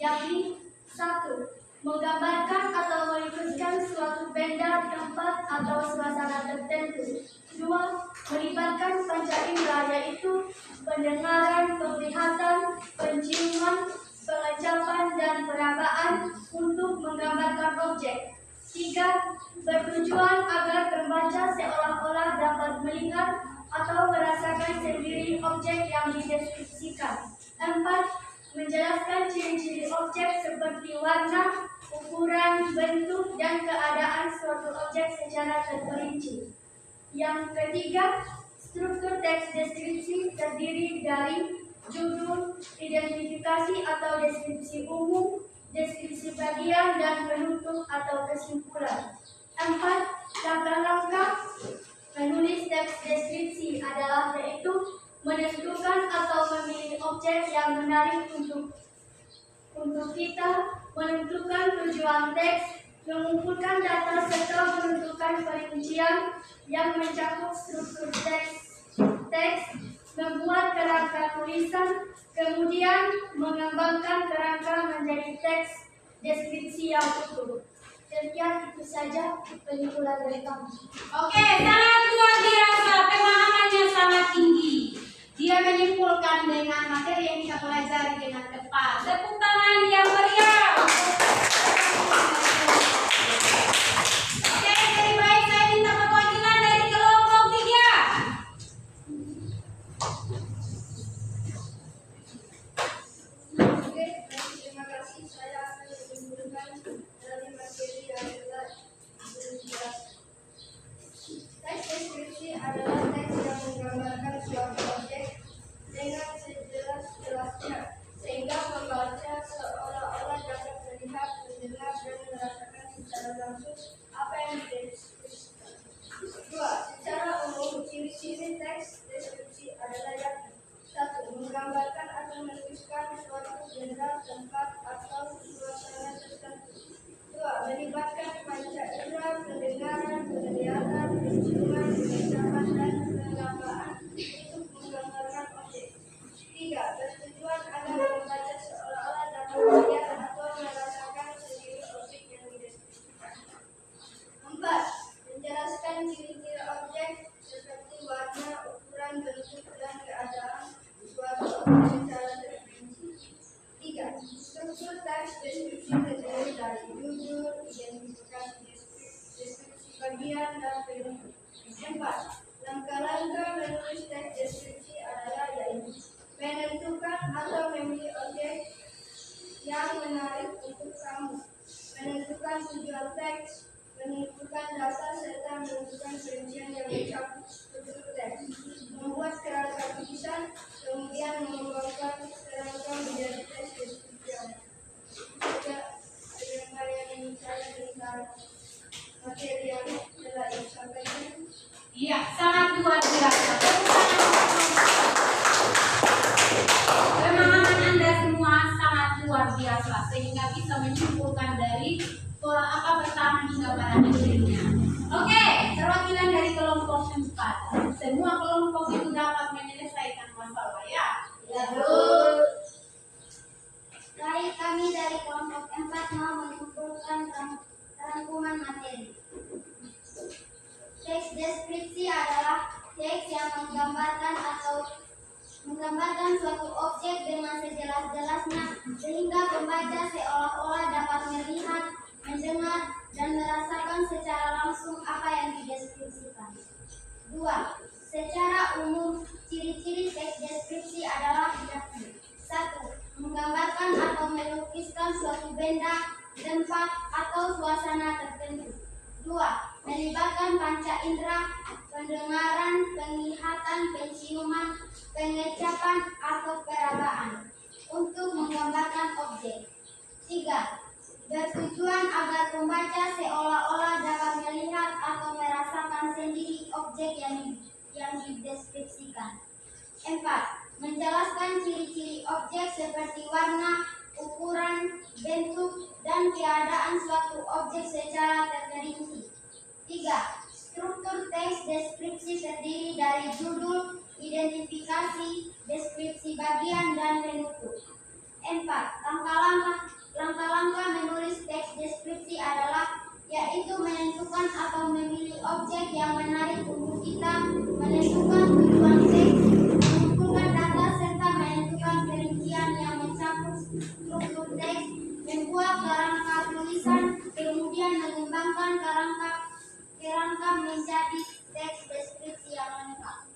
yakni 1. Menggambarkan atau melukiskan suatu benda, tempat, atau suasana tertentu. 2. Melibatkan panca indera yaitu pendengaran, penglihatan, penciuman, pengecapan, dan perabaan untuk menggambarkan objek. 3. Bertujuan agar pembaca seolah-olah dapat melihat atau merasakan sendiri objek yang dideskripsikan. 4. Menjelaskan ciri-ciri objek seperti warna, ukuran, bentuk, dan keadaan suatu objek secara terperinci. Yang ketiga, struktur teks deskripsi terdiri dari judul, identifikasi atau deskripsi umum, deskripsi bagian, dan penutup atau kesimpulan. 4. Langkah-langkah menulis teks deskripsi adalah yaitu menentukan atau memilih objek yang menarik untuk kita, menentukan tujuan teks, mengumpulkan data serta menentukan perincian yang mencakup struktur teks, membuat kerangka tulisan, kemudian mengembangkan kerangka menjadi teks deskripsi yang utuh. Sekian itu saja penyimpulan dari kami. Oke, sangat luar biasa. Pemahamannya sangat tinggi. Dia menyimpulkan dengan materi yang kita pelajari dengan tepat. Tepuk tangan yang meriah. Oke, jadi baik saya minta perwakilan dari kelompok 3. Oke, terima kasih. Saya akan menyimpulkan dari materi yang telah dijelaskan. Teks deskripsi adalah teks yang menggambarkan suatu objek dengan sejelas-jelasnya, sehingga pembaca seolah-olah dapat melihat, mendengar, dan merasakan secara langsung apa yang dideskripsikan. 2. Secara umum, ciri-ciri teks deskripsi adalah yakni 1. Menggambarkan atau melukiskan suatu benda, tempat, atau suasana tertentu. 2. Melibatkan panca indera, pendengaran, penglihatan, penciuman, pengecapan, dan perabaan untuk menggambarkan objek. 3. Bertujuan agar pembaca seolah-olah dapat melihat atau merasakan sendiri objek yang dideskripsikan. 4. Menjelaskan ciri-ciri objek seperti warna, ukuran, bentuk, dan keadaan suatu objek secara terperinci. 3. Struktur teks deskripsi terdiri dari judul, identifikasi deskripsi bagian, dan penutup. 4. Langkah-langkah menulis teks deskripsi adalah yaitu menentukan atau memilih objek yang menarik untuk kamu, menentukan tujuan teks, menentukan data serta menentukan perincian yang mencakup struktur teks, membuat kerangka tulisan, kemudian mengembangkan kerangka menjadi teks deskripsi. Dengan saya tentang materi yang telah disampaikan. Iya, sangat luar biasa. Pemahaman Anda semua sangat luar biasa sehingga bisa menyimpulkan dari pola apa pertama hingga pada akhirnya. Oke, perwakilan dari kelompok 4. Semua kelompok itu dapat menyelesaikan masalah ya. Ya, Bu. Baik, kami dari kelompok 4 mau mengumpulkan rangkuman materi. Teks deskripsi adalah teks yang menggambarkan suatu objek dengan sejelas-jelasnya sehingga pembaca seolah-olah dapat melihat, mendengar, dan merasakan secara langsung apa yang dideskripsikan. 2. Secara umum, ciri-ciri teks deskripsi adalah yakni 1. Menggambarkan atau melukiskan suatu benda, tempat, atau suasana tertentu. 2. Melibatkan panca indera, pendengaran, penglihatan, penciuman, pengecapan, atau perabaan untuk menggambarkan objek. 3. Bertujuan agar pembaca seolah-olah dapat melihat atau merasakan sendiri objek yang dideskripsikan. 4. Menjelaskan ciri-ciri objek seperti warna, ukuran, bentuk, dan keadaan suatu objek secara terperinci. 3. Struktur teks deskripsi terdiri dari judul, identifikasi, deskripsi bagian, dan penutup. 4. Langkah-langkah menulis teks deskripsi adalah yaitu menentukan atau memilih objek yang menarik untuk kita, menentukan tujuan teks, mengumpulkan data serta menentukan perincian yang mencakup struktur teks, membuat kerangka tulisan, kemudian mengembangkan kerangka menjadi teks deskripsi yang lengkap.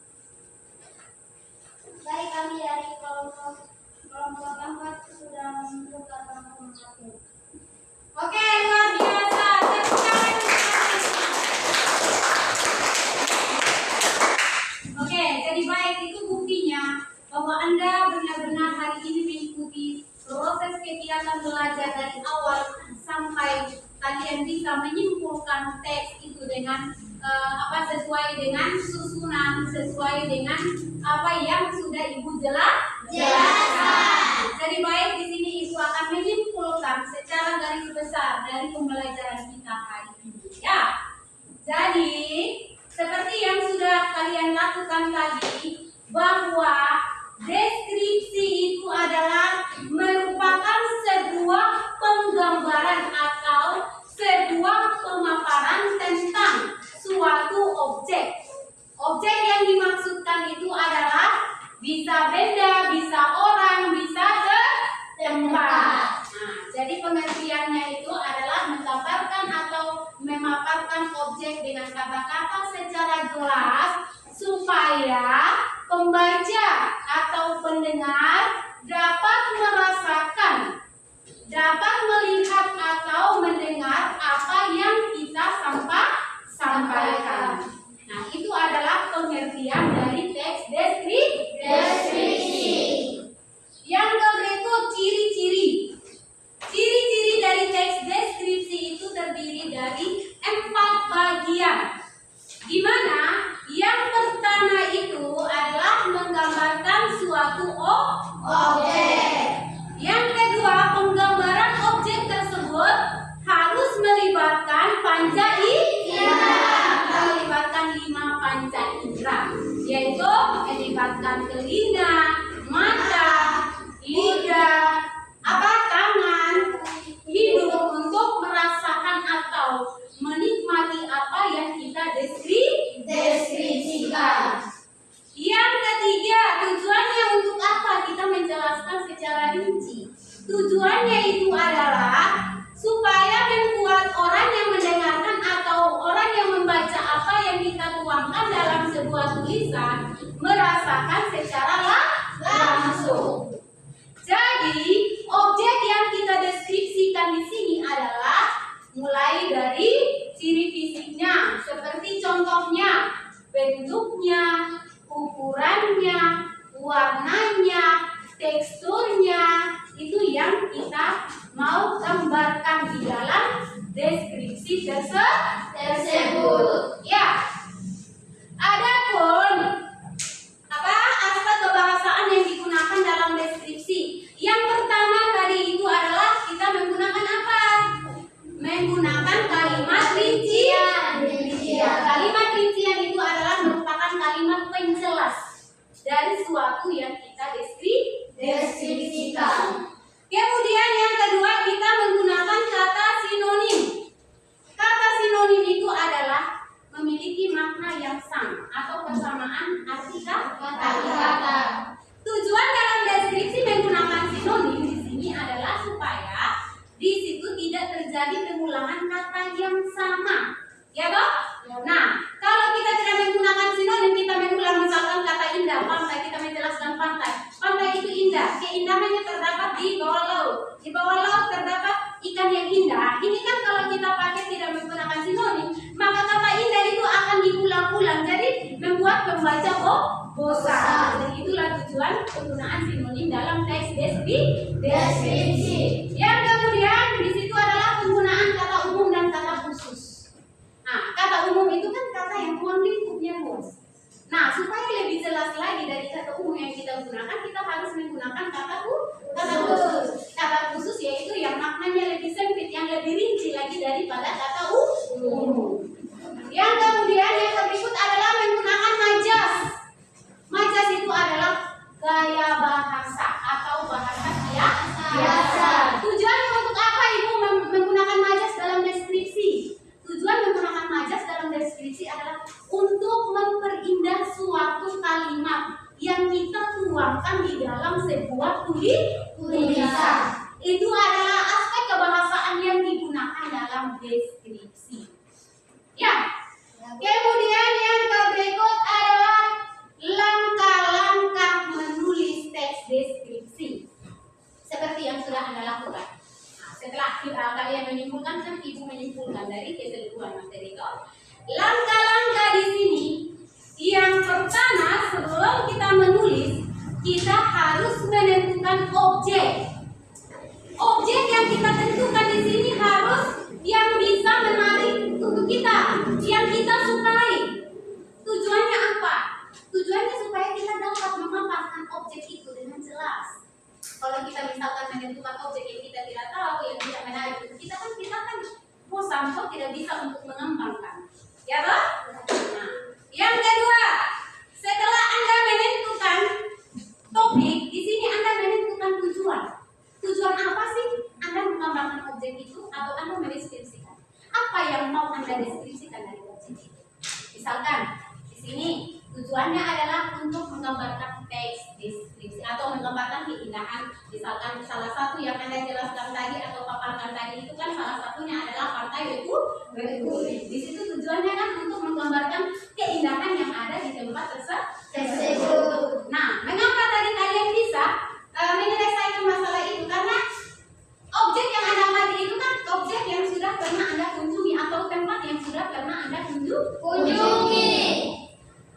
Baik, kami dari kelompok 4 sudah menentukan materi. Oke, luar biasa. Tepuk tangan. Oke, jadi baik, itu buktinya bahwa Anda benar-benar hari ini mengikuti proses kegiatan belajar dari awal sampai kalian bisa menyimpulkan teks itu dengan sesuai dengan susunan, sesuai dengan apa yang sudah Ibu jelaskan. Jadi baik, di sini Ibu akan menyimpulkan secara garis besar dari pembelajaran kita hari ini. Ya, jadi seperti yang sudah kalian lakukan tadi, bahwa deskripsi itu adalah merupakan sebuah penggambaran atau sebuah pemaparan tentang suatu objek. Objek yang dimaksudkan itu adalah bisa benda, bisa orang, bisa tempat. Nah, jadi pengertiannya itu adalah menggambarkan atau memaparkan objek dengan kata-kata secara jelas supaya pembaca atau pendengar dapat merasakan, dapat melihat atau mendengar apa yang kita sampaikan. Nah, itu adalah pengertian dari teks deskripsi. Yang berikut ciri-ciri. Ciri-ciri dari teks deskripsi itu terdiri dari 4 bagian. Di mana yang pertama itu adalah menggambarkan suatu objek. Yang kedua, penggambaran objek tersebut harus melibatkan panca indera. Melibatkan 5 panca indera, yaitu melibatkan telinga, mata, lidah, tangan, hidung untuk merasakan atau menikmati apa yang kita deskripsikan. Yang ketiga, tujuannya untuk apa? Kita menjelaskan secara rinci. Tujuannya itu adalah supaya membuat orang yang mendengarkan atau orang yang membaca apa yang kita tuangkan dalam sebuah tulisan merasakan secara langsung. Jadi, objek yang kita deskripsikan di sini adalah mulai dari ciri fisiknya, seperti contohnya bentuknya, ukurannya, warnanya, teksturnya, itu yang kita mau gambarkan di dalam deskripsi tersebut. Ya. Adapun aspek kebahasaan yang digunakan dalam deskripsi. Yang pertama tadi itu adalah kita menggunakan apa? Menggunakan kalimat rincian. Kalimat rincian itu adalah merupakan kalimat penjelas dari suatu yang kita deskripsikan. Kemudian yang kedua, kita menggunakan kata sinonim. Kata sinonim itu adalah memiliki makna yang sama atau persamaan arti kata. Tujuan dalam deskripsi menggunakan sinonim di sini adalah supaya di situ tidak terjadi pengulangan kata yang sama. Ya toh? Nah, kalau kita tidak menggunakan sinonim, kita mengulang membaca bosan. Dan itulah tujuan penggunaan sinonim dalam teks deskripsi. Yang kemudian di situ adalah penggunaan kata umum dan kata khusus. Nah, kata umum itu kan kata yang ruang lingkupnya luas. Nah, supaya lebih jelas lagi dari kata umum yang kita gunakan, kita harus menggunakan kata khusus. Kata khusus yaitu yang maknanya lebih sempit, yang lebih rinci lagi daripada kata umum. Yang kemudian yang berikut adalah menggunakan majas. Majas itu adalah gaya bahasa atau bahasa biasa. Tujuannya untuk apa Ibu menggunakan majas dalam deskripsi? Tujuan menggunakan majas dalam deskripsi adalah untuk memperindah suatu kalimat yang kita tuangkan di dalam sebuah tulisan. Itu adalah aspek kebahasaan yang digunakan dalam deskripsi. Ya. Kemudian yang berikut adalah langkah-langkah menulis teks deskripsi. Seperti yang sudah Anda lakukan. Nah, setelah kalian menyimpulkan, kan Ibu menyimpulkan dari keseluruhan materi itu. Langkah-langkah di sini, yang pertama sebelum kita menulis, kita harus menentukan objek. Objek yang kita tentukan di sini harus yang bisa menarik untuk kita, yang kita sukai. Tujuannya apa? Tujuannya supaya kita dapat memaparkan objek itu dengan jelas. Kalau kita misalkan menentukan objek yang kita tidak tahu, yang tidak menarik untuk kita kan bosan, kok tidak bisa untuk mengembangkan. Ya toh? Nah, yang kedua, setelah Anda menentukan topik, di sini Anda menentukan tujuan. Tujuan apa sih Anda mengembangkan objek itu atau Anda mendeskripsikan? Apa yang mau Anda deskripsikan dari objek itu? Misalkan di sini tujuannya adalah untuk menggambarkan teks deskripsi atau menggambarkan keindahan. Misalkan salah satu yang Anda jelaskan tadi atau paparkan tadi itu kan salah satunya adalah partai berkulit. Di situ tujuannya kan untuk menggambarkan keindahan yang ada di tempat tersebut. Nah, mengapa tadi kalian bisa menyelesaikan masalah itu? Karena objek yang Anda amati itu kan objek yang sudah pernah Anda kunjungi atau tempat yang sudah pernah Anda kunjungi.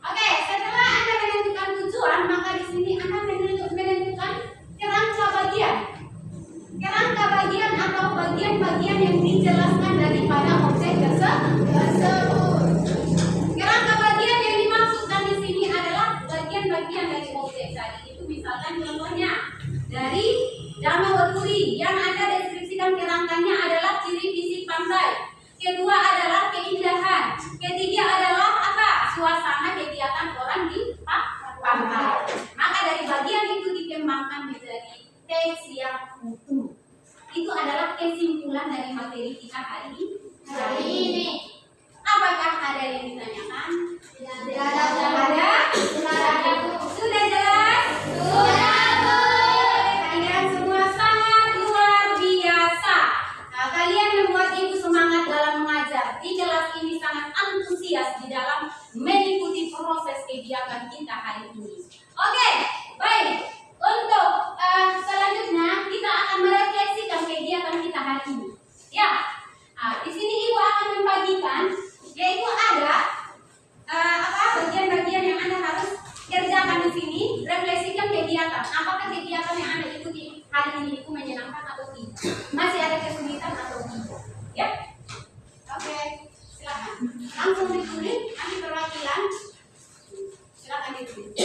Oke, setelah Anda menentukan tujuan, maka di sini Anda menentukan kerangka bagian. Kerangka bagian atau bagian-bagian yang dijelaskan daripada objek tersebut. Kerangka bagian yang dimaksudkan di sini adalah bagian-bagian dari objek tadi. Itu misalkan contohnya dari Danau Weturi yang Anda deskripsikan kerangkanya adalah ciri fisik pantai. Kedua adalah keindahan. Ketiga adalah apa? Suasana kegiatan orang di pantai. Maka dari bagian itu dikembangkan menjadi teks yang utuh. Itu adalah kesimpulan dari materi kita hari ini. Apakah ada yang ditanyakan? Tidak ada. Sudah jelas? Sudah. Kalian semua sangat luar biasa. Nah, kalian membuat Ibu semangat dalam mengajar. Di kelas ini sangat antusias di dalam mengikuti proses kegiatan kita hari ini. Oke, baik. Untuk selanjutnya kita akan merefleksikan kegiatan kita hari ini. Ya, di sini Ibu akan membagikan, yaitu ada bagian-bagian yang Anda harus kerjakan di sini. Refleksikan kegiatan. Apakah kegiatan yang Anda ikuti hari ini itu menyenangkan atau tidak? Masih ada kesulitan atau tidak? Ya, oke. Silakan. Langsung ditulis. Nanti perwakilan. Silakan ditulis.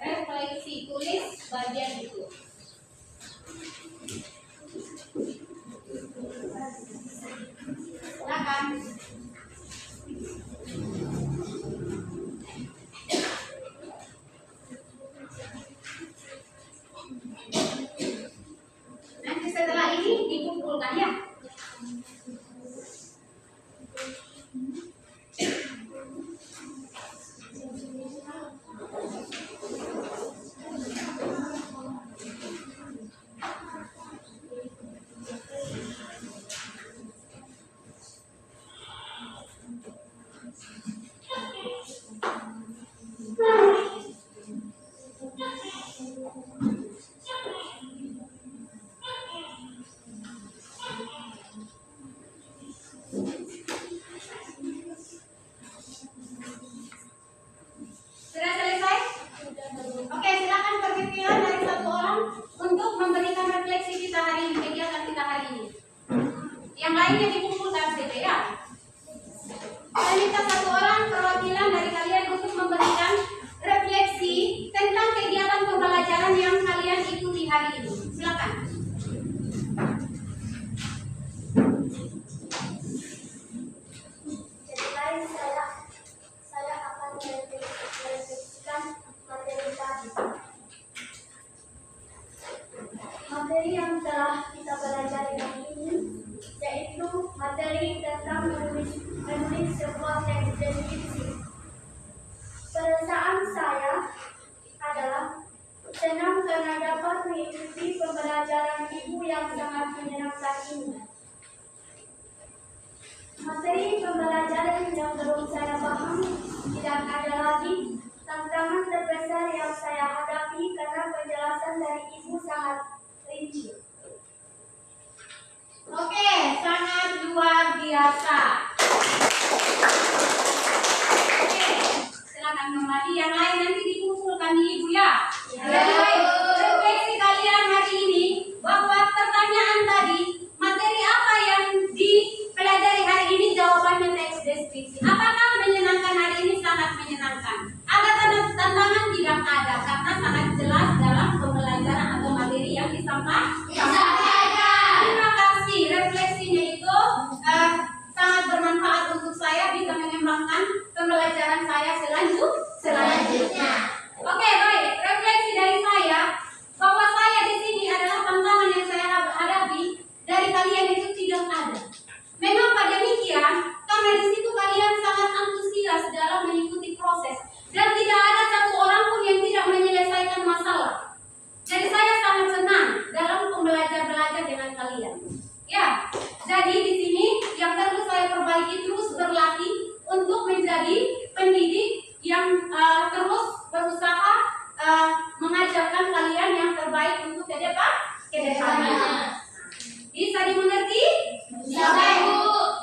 Refleksi tulis bagian itu. Silakan. kembali. Yang lain nanti dikumpulkan di ibu ya. Jadi baik, refleksi kalian hari ini bahwa pertanyaan tadi, materi apa yang dipelajari hari ini, jawabannya teks deskripsi. Apakah menyenangkan hari ini? Sangat menyenangkan. Ada tantangan? Tidak ada, karena sangat jelas dalam pembelajaran atau materi yang disampaikan. Terima kasih. Refleksinya itu sangat bermanfaat untuk saya, bisa mengembangkan pembelajaran saya selanjutnya. Oke, baik. Refleksi dari saya bahwa saya di sini adalah tantangan yang saya hadapi dari kalian itu tidak ada. Mengapa demikian? Karena di situ kalian sangat antusias dalam mengikuti proses dan tidak ada satu orang pun yang tidak menyelesaikan masalah. Jadi saya sangat senang dalam belajar dengan kalian. Ya, jadi di sini yang perlu saya perbaiki, terus berlatih untuk menjadi pendidik yang terus berusaha mengajarkan kalian yang terbaik untuk ke depannya. Bisa dimengerti? Bisa.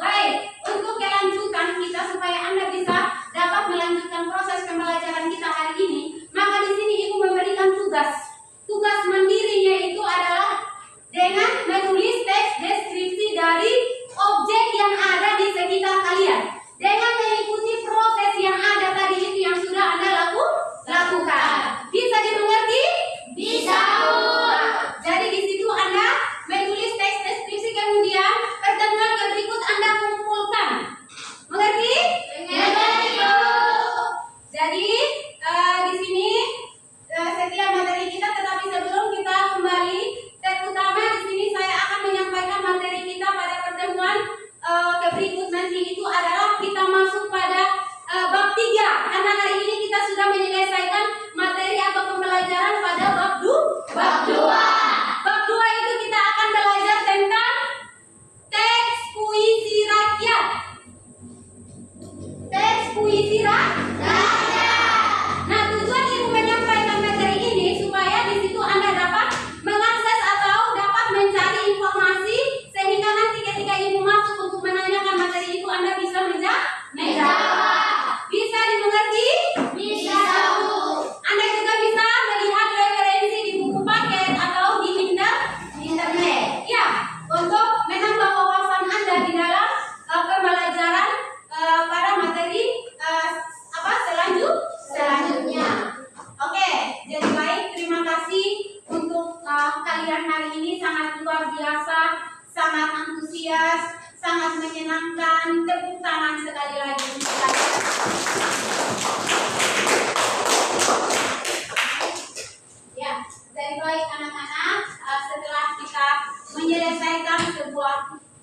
Baik, untuk kelanjutan kita supaya Anda bisa dapat melanjutkan proses pembelajaran kita hari ini, maka di sini Ibu memberikan tugas. Tugas mandirinya itu adalah dengan menulis teks deskripsi dari objek yang ada di sekitar kalian. Dengan mengikuti proses yang ada tadi itu yang sudah Anda lakukan. Bisa dimengerti? Bisa. Jadi di situ Anda menulis teks deskripsi, kemudian pertemuan yang berikut Anda kumpulkan. Mengerti? Mengerti. Jadi di sini setiap materi kita, tetapi sebelum kita kembali, terutama di sini saya akan menyampaikan materi kita pada pertemuan berikut nanti itu adalah kita masuk pada bab 3. Karena hari ini kita sudah menyelesaikan materi atau pembelajaran pada bab 2. Bab 2 itu kita akan belajar tentang teks puisi rakyat. Teks puisi rakyat. Nah, tujuan Ibu menyampaikan materi ini supaya di situ Anda dapat mengakses atau dapat mencari informasi sehingga nanti ketika Ibu masuk untuk menanyakan materi itu Anda bisa menjawab. Bisa dimengerti? Bisa. Anda juga bisa melihat referensi di buku paket atau di internet. Ya, untuk menambah wawasan Anda di dalam pembelajaran pada materi selanjutnya. Oke, jadi baik, terima kasih untuk kalian hari ini, sangat luar biasa, sangat antusias, sangat menyenangkan. Tepuk tangan sekali lagi untuk kalian. Ya, jadi baik anak-anak, setelah kita menyelesaikan sebuah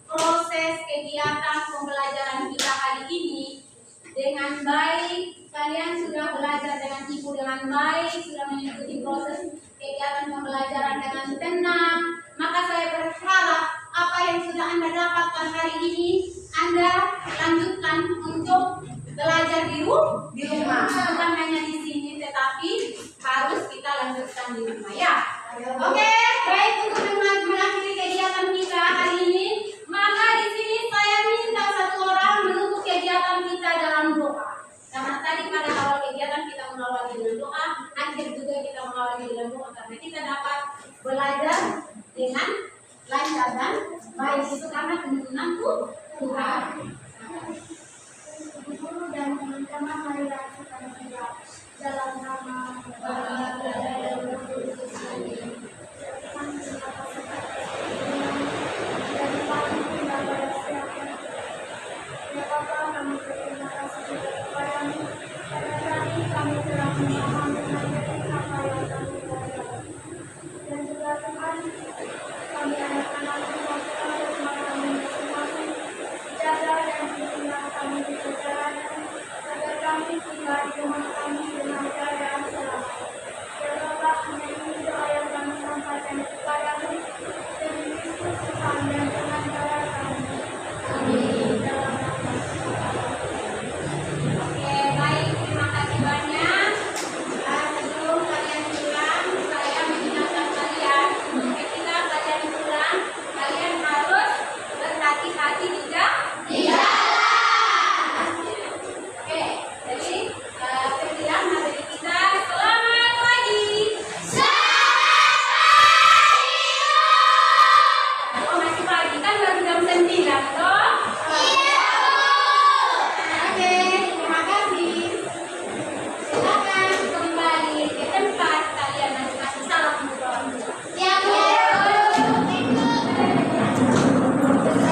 proses kegiatan pembelajaran kita hari ini dengan baik, kalian sudah belajar dengan Ibu dengan baik, sudah mengikuti proses kegiatan pembelajaran dengan tenang, maka saya berharap apa yang sudah Anda dapatkan hari ini Anda lanjutkan untuk belajar di rumah. Bukan hanya di sini, tetapi harus kita lanjutkan di rumah ya. Oke, baik, untuk mengakhiri kegiatan kita hari ini, maka di sini saya minta satu orang menutup kegiatan kita dalam doa. Karena tadi pada awal kegiatan kita mengawali dengan doa, akhir juga kita mengawali dengan doa karena kita dapat belajar dengan lancar dan baik, itu karena tuntunan Tuhan.